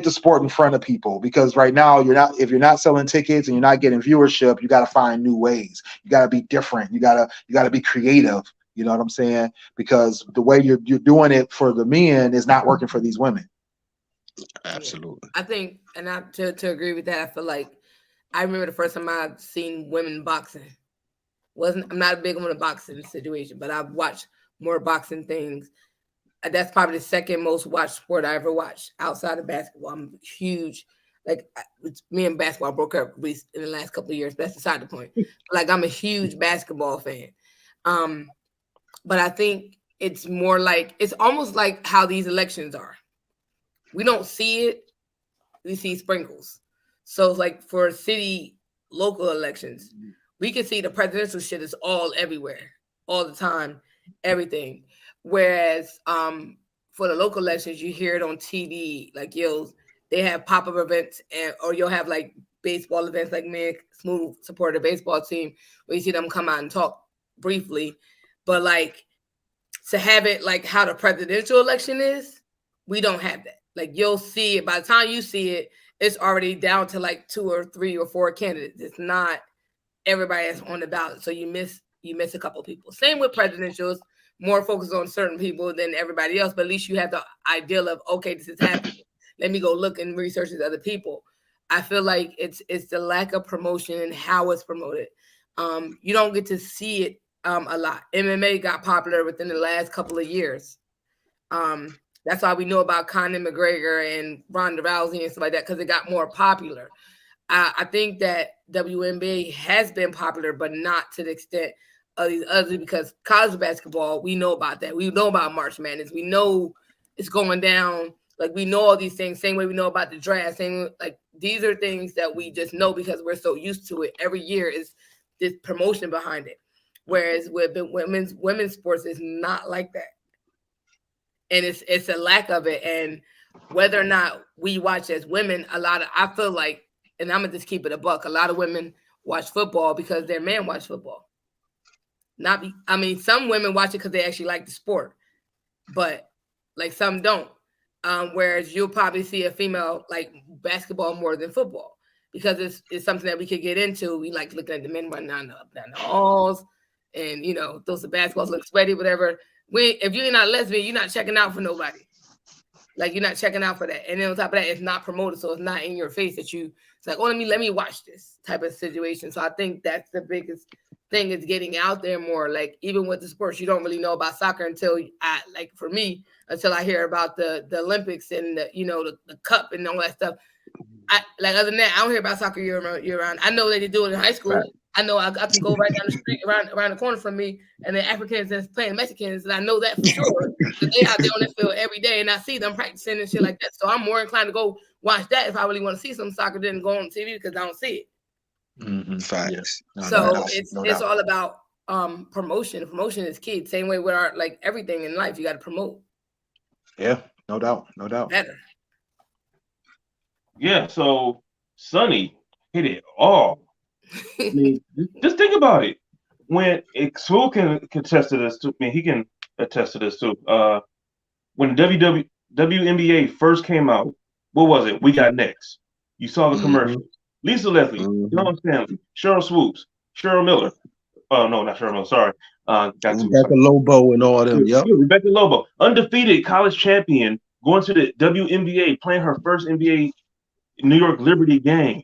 the sport in front of people, because right now if you're not selling tickets and you're not getting viewership, you got to find new ways. You got to be different. You got to be creative. You know what I'm saying? Because the way you're doing it for the men is not working for these women. Absolutely. I think, and to agree with that, I feel like I remember the first time I seen women boxing. I'm not a big one of boxing situation, but I've watched more boxing things. That's probably the second most watched sport I ever watched outside of basketball. I'm huge. Like me and basketball broke up at least in the last couple of years. That's beside the point. Like I'm a huge basketball fan. But I think it's more like, it's almost like how these elections are. We don't see it. We see sprinkles. So it's like for city, local elections, we can see the presidential shit is all everywhere, all the time, everything. Whereas for the local elections, you hear it on TV, like they have pop-up events, or you'll have like baseball events, like me and Smooth support a baseball team, where you see them come out and talk briefly. But like to have it like how the presidential election is, we don't have that. Like you'll see it, by the time you see it, it's already down to like 2 or 3 or 4 candidates. It's not everybody that's on the ballot. So you miss a couple of people. Same with presidentials, more focused on certain people than everybody else, but at least you have the idea of, okay, this is happening. Let me go look and research these other people. I feel like it's the lack of promotion and how it's promoted. You don't get to see it a lot. MMA got popular within the last couple of years. That's why we know about Conor McGregor and Ronda Rousey and stuff like that, because it got more popular. I think that WNBA has been popular, but not to the extent of these others, because college basketball, we know about that. We know about March Madness. We know it's going down. Like we know all these things, same way we know about the draft. Same, like these are things that we just know because we're so used to it. Every year is this promotion behind it. Whereas with women's sports is not like that. And it's a lack of it. And whether or not we watch as women, I feel like, and I'm gonna just keep it a buck, a lot of women watch football because their men watch football. Some women watch it because they actually like the sport, but like some don't. Whereas you'll probably see a female like basketball more than football because it's something that we could get into. We like looking at the men running down the halls, and those basketballs look sweaty, whatever. If you're not lesbian, you're not checking out for nobody. Like you're not checking out for that. And then on top of that, it's not promoted, so it's not in your face that it's like, oh, let me watch this type of situation. So I think that's the biggest thing, is getting out there more. Like even with the sports, you don't really know about soccer until until I hear about the Olympics and the cup and all that stuff. Other than that, I don't hear about soccer year round. I know that they do it in high school. Right. I know I can go right down the street around the corner from me, and the Africans that's playing Mexicans, and I know that for sure. They out there on the field every day, and I see them practicing and shit like that. So I'm more inclined to go watch that if I really want to see some soccer than go on TV because I don't see it. Mm-hmm. Facts. It's all about promotion. Promotion is key. Same way with our everything in life, you got to promote. Yeah, no doubt. Better. Yeah. So Sonny hit it all. I mean, just think about it. When Swole can attest to this too. I mean, he can attest to this too. When WNBA first came out, what was it? We Got Next. You saw the commercials. Lisa Leslie, Dawn Stanley, Cheryl Swoops, Cheryl Miller. Oh no, not Cheryl Miller. Sorry. Rebecca Lobo and all them. Yep. Rebecca Lobo, undefeated college champion, going to the WNBA, playing her first NBA New York Liberty game.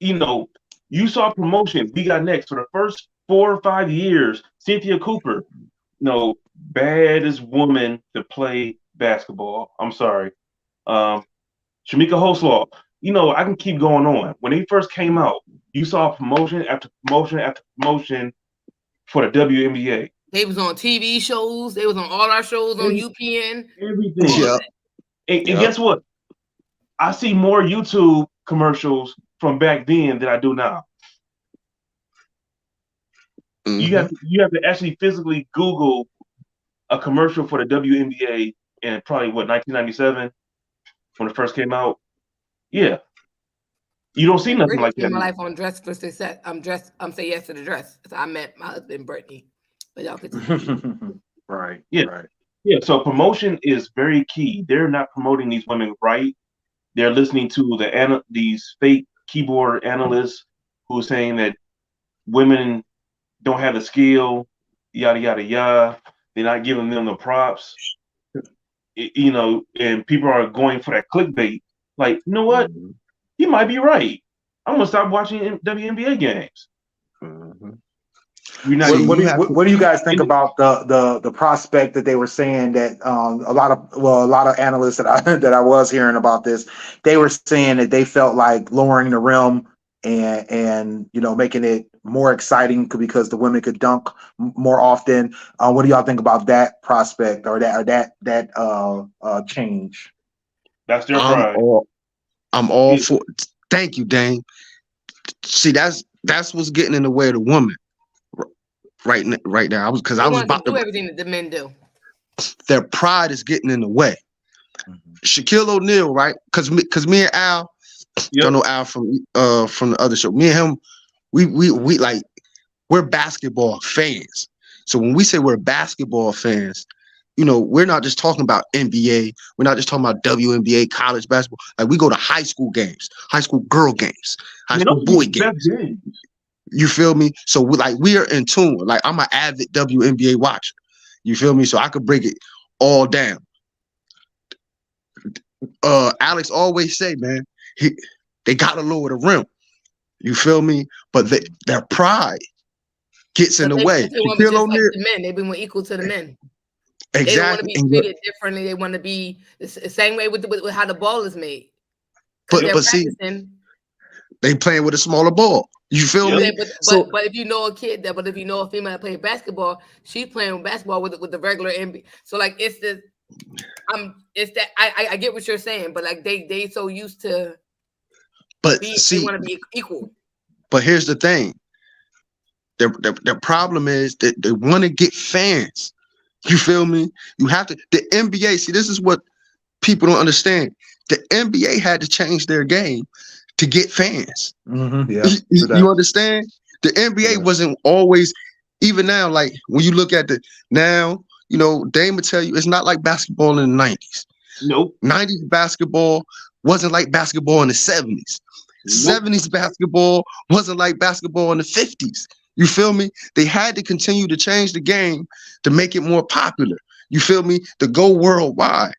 You saw promotion. We Got Next for the first 4 or 5 years. Cynthia Cooper, baddest woman to play basketball. I'm sorry. Shamika Hoslaw. I can keep going on. When they first came out, you saw promotion after promotion after promotion for the WNBA. They was on TV shows. They was on all our shows on UPN. Everything. Yeah. And guess what? I see more YouTube commercials from back then than I do now. Mm-hmm. You have to actually physically Google a commercial for the WNBA in probably 1997 when it first came out. Yeah, you don't see nothing like that. In my life on Dress for Success, Say Yes to the Dress. So I met my husband Brittany, but y'all could. Right. Yeah. Right. Yeah. So promotion is very key. They're not promoting these women right. They're listening to these fake keyboard analysts who are saying that women don't have the skill, yada yada yada. They're not giving them the props, and people are going for that clickbait. Like, you know what? He might be right. I'm gonna stop watching WNBA games. Mm-hmm. What do you guys think about the prospect that they were saying that a lot of analysts that I was hearing about this, they were saying that they felt like lowering the rim and making it more exciting because the women could dunk more often. What do y'all think about that prospect or that change? That's their pride. I'm all for. Thank you, Dane. See, that's what's getting in the way of the woman. Right now, I was about to do everything that the men do. Their pride is getting in the way. Mm-hmm. Shaquille O'Neal, right? Because me and Al, I know Al from the other show. Me and him, we like we're basketball fans. So when we say we're basketball fans, we're not just talking about NBA. We're not just talking about WNBA, college basketball. Like we go to high school games, high school girl games, high school boy games. You feel me? So we are in tune. Like I'm an avid WNBA watcher. You feel me? So I could break it all down. Alex always say, man, they gotta lower the rim. You feel me? But their pride gets in the way. They want to be just like the men. They be more equal to the men. Exactly. They don't want to be treated differently. They want to be the same way with how the ball is made. But see, they playing with a smaller ball. You feel me? But if you know a kid if you know a female that plays basketball, she's playing basketball with the regular NBA. So like it's that I get what you're saying, but like they so used to. But they want to be equal. But here's the thing. The problem is that they want to get fans. You feel me? You have to. The NBA. See, this is what people don't understand. The NBA had to change their game to get fans. Mm-hmm, yeah, you understand? The NBA wasn't always, even now, like when you look at now, Dame would tell you it's not like basketball in the 90s. Nope. 90s basketball wasn't like basketball in the 70s. Nope. 70s basketball wasn't like basketball in the 50s. You feel me? They had to continue to change the game to make it more popular. You feel me? To go worldwide.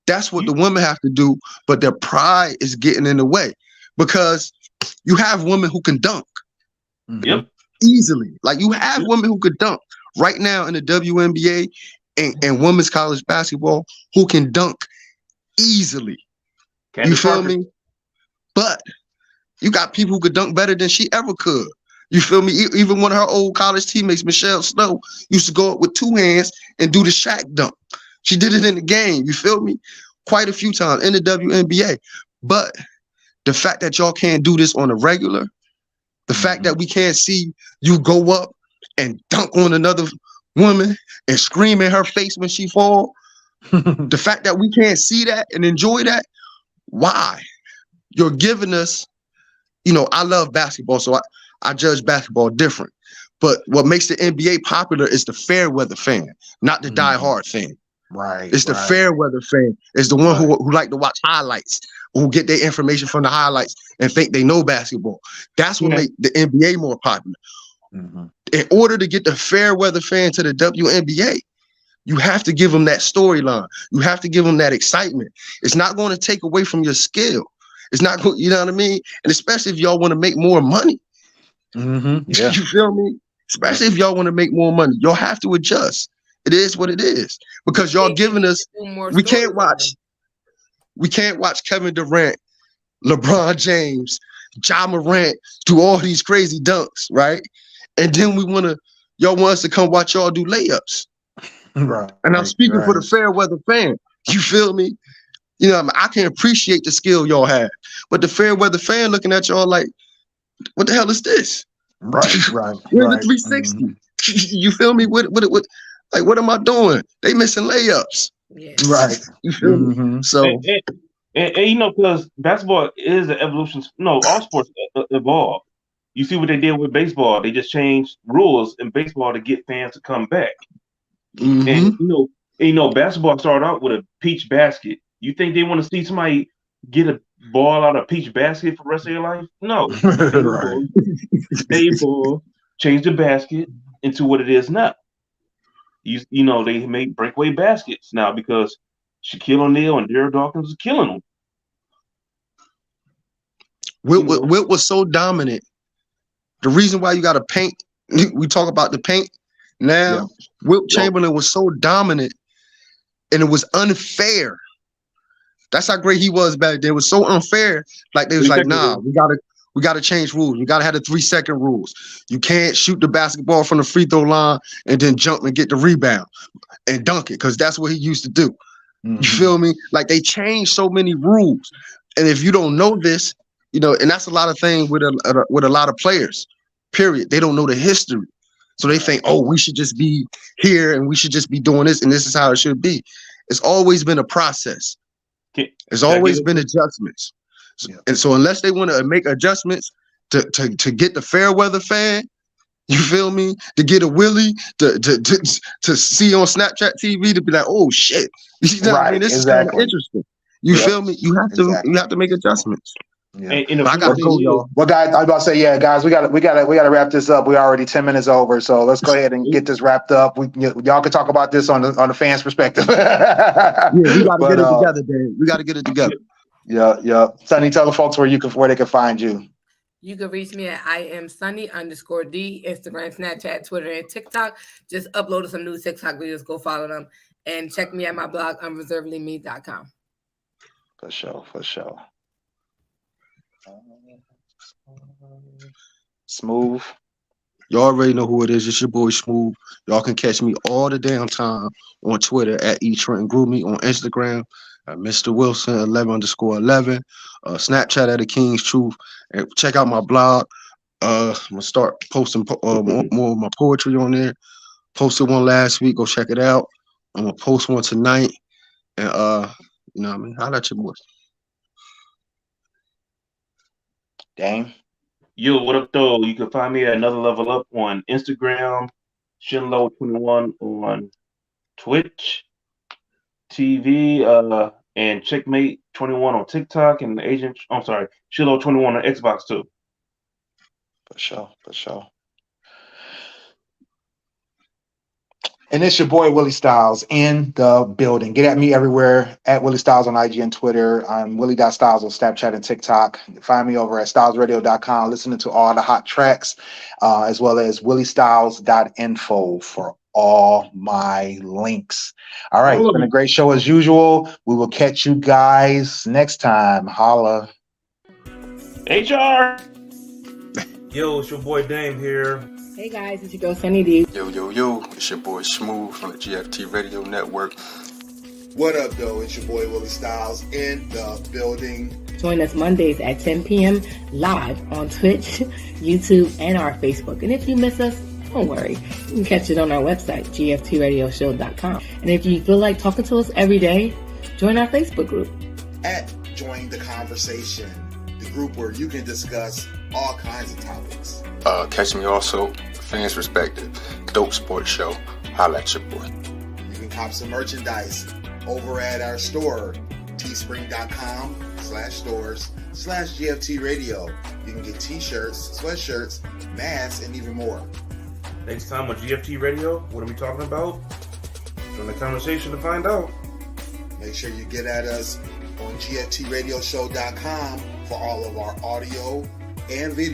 That's what the women have to do, but their pride is getting in the way. Because you have women who can dunk easily. Like you have women who could dunk right now in the WNBA and women's college basketball who can dunk easily. You feel me? But you got people who could dunk better than she ever could. You feel me? Even one of her old college teammates, Michelle Snow, used to go up with two hands and do the Shaq dunk. She did it in the game. You feel me? Quite a few times in the WNBA. But the fact that y'all can't do this on a regular, the fact that we can't see you go up and dunk on another woman and scream in her face when she fall, the fact that we can't see that and enjoy that, why? You're giving us, I love basketball, so I judge basketball different. But what makes the NBA popular is the fair weather fan, not the diehard fan. Right. It's the fair weather fan. It's the one who like to watch highlights, who get their information from the highlights and think they know basketball. That's what makes the NBA more popular. Mm-hmm. In order to get the fair weather fan to the WNBA, you have to give them that storyline. You have to give them that excitement. It's not going to take away from your skill. It's not going, you know what I mean? And especially if y'all want to make more money. Mm-hmm. Yeah. You feel me? Especially if y'all want to make more money, y'all have to adjust. It is what it is because y'all giving us. We can't watch Kevin Durant, LeBron James, Ja Morant do all these crazy dunks, right? And then y'all want us to come watch y'all do layups. Right. And I'm speaking for the fair weather fan. You feel me? I can appreciate the skill y'all have, but the fair weather fan looking at y'all like, what the hell is this? Right. Where's the 360? Mm-hmm. You feel me? What am I doing? They missing layups. Yeah. Right. You feel me? So and because basketball is an evolution. No, all sports evolve. You see what they did with baseball. They just changed rules in baseball to get fans to come back. Mm-hmm. And basketball started out with a peach basket. You think they want to see somebody get a ball out of a peach basket for the rest of their life? No. They change the basket into what it is now. They make breakaway baskets now because Shaquille O'Neal and Darryl Dawkins is killing them. Wilt was so dominant. The reason why you got to paint, we talk about the paint now. Yeah. Wilt Chamberlain was so dominant, and it was unfair. That's how great he was back then. It was so unfair. Like they was like, nah, we gotta change rules. We gotta have the 3-second rules. You can't shoot the basketball from the free throw line and then jump and get the rebound and dunk it, because that's what he used to do. Mm-hmm. You feel me? Like they changed so many rules, and if you don't know this, you know, and that's a lot of things with a lot of players. Period. They don't know the history, so they think, oh, we should just be here and we should just be doing this, and this is how it should be. It's always been a process. There's always been adjustments. Yeah. And so unless they want to make adjustments to get the fair weather fan, you feel me? To get a Willie, to see on Snapchat TV, to be like, oh shit. You know what I mean? This is kind of interesting. You feel me? You have to make adjustments. Yeah. I got to go, y'all. Well, guys, I was about to say, yeah, guys, we got to wrap this up. We're already 10 minutes over, so let's go ahead and get this wrapped up. Y'all can talk about this on the fans' perspective. Yeah, we got to get it together, Dave. We got to get it together. Yeah. Sonny, tell the folks where they can find you. You can reach me at IamSunny_D, Instagram, Snapchat, Twitter, and TikTok. Just uploaded some new TikTok videos. Go follow them and check me at my blog, unreservedlyme.com. For sure. Smooth. Y'all already know who it is. It's your boy Smooth. Y'all can catch me all the damn time on Twitter at eTrentonGroovy, on Instagram at Mr. Wilson 11_11, Snapchat at The King's Truth, and check out my blog. I'm gonna start posting more of my poetry on there. Posted one last week. Go check it out. I'm gonna post one tonight, and you know what I mean. Holla at your boy. Dame. Yo, what up, though? You can find me at Another Level Up on Instagram, Shinlow21 on Twitch TV, and Checkmate21 on TikTok, and Shinlow21 on Xbox too. For sure. And it's your boy Willie Styles in the building. Get at me everywhere at Willie Styles on IG and Twitter. I'm Willie.Styles on Snapchat and TikTok. Find me over at stylesradio.com, listening to all the hot tracks, as well as williestyles.info for all my links. All right, it's been a great show as usual. We will catch you guys next time. Holla. HR. Yo, it's your boy Dame here. Hey guys, it's your girl Sunny D. Yo, it's your boy Smooth from the GFT Radio Network. What up, though? It's your boy Willie Styles in the building. Join us Mondays at 10 p.m. live on Twitch, YouTube, and our Facebook. And if you miss us, don't worry. You can catch it on our website, gftradioshow.com. And if you feel like talking to us every day, join our Facebook group. At Join the Conversation, the group where you can discuss all kinds of topics. Catch me also, Fans Perspective, Dope Sports Show. Holla at your boy. You can cop some merchandise over at our store, teespring.com/stores/GFT Radio. You can get t-shirts, sweatshirts, masks, and even more. Next time on GFT Radio, what are we talking about? Join the conversation to find out. Make sure you get at us on GFTRadioshow.com for all of our audio and video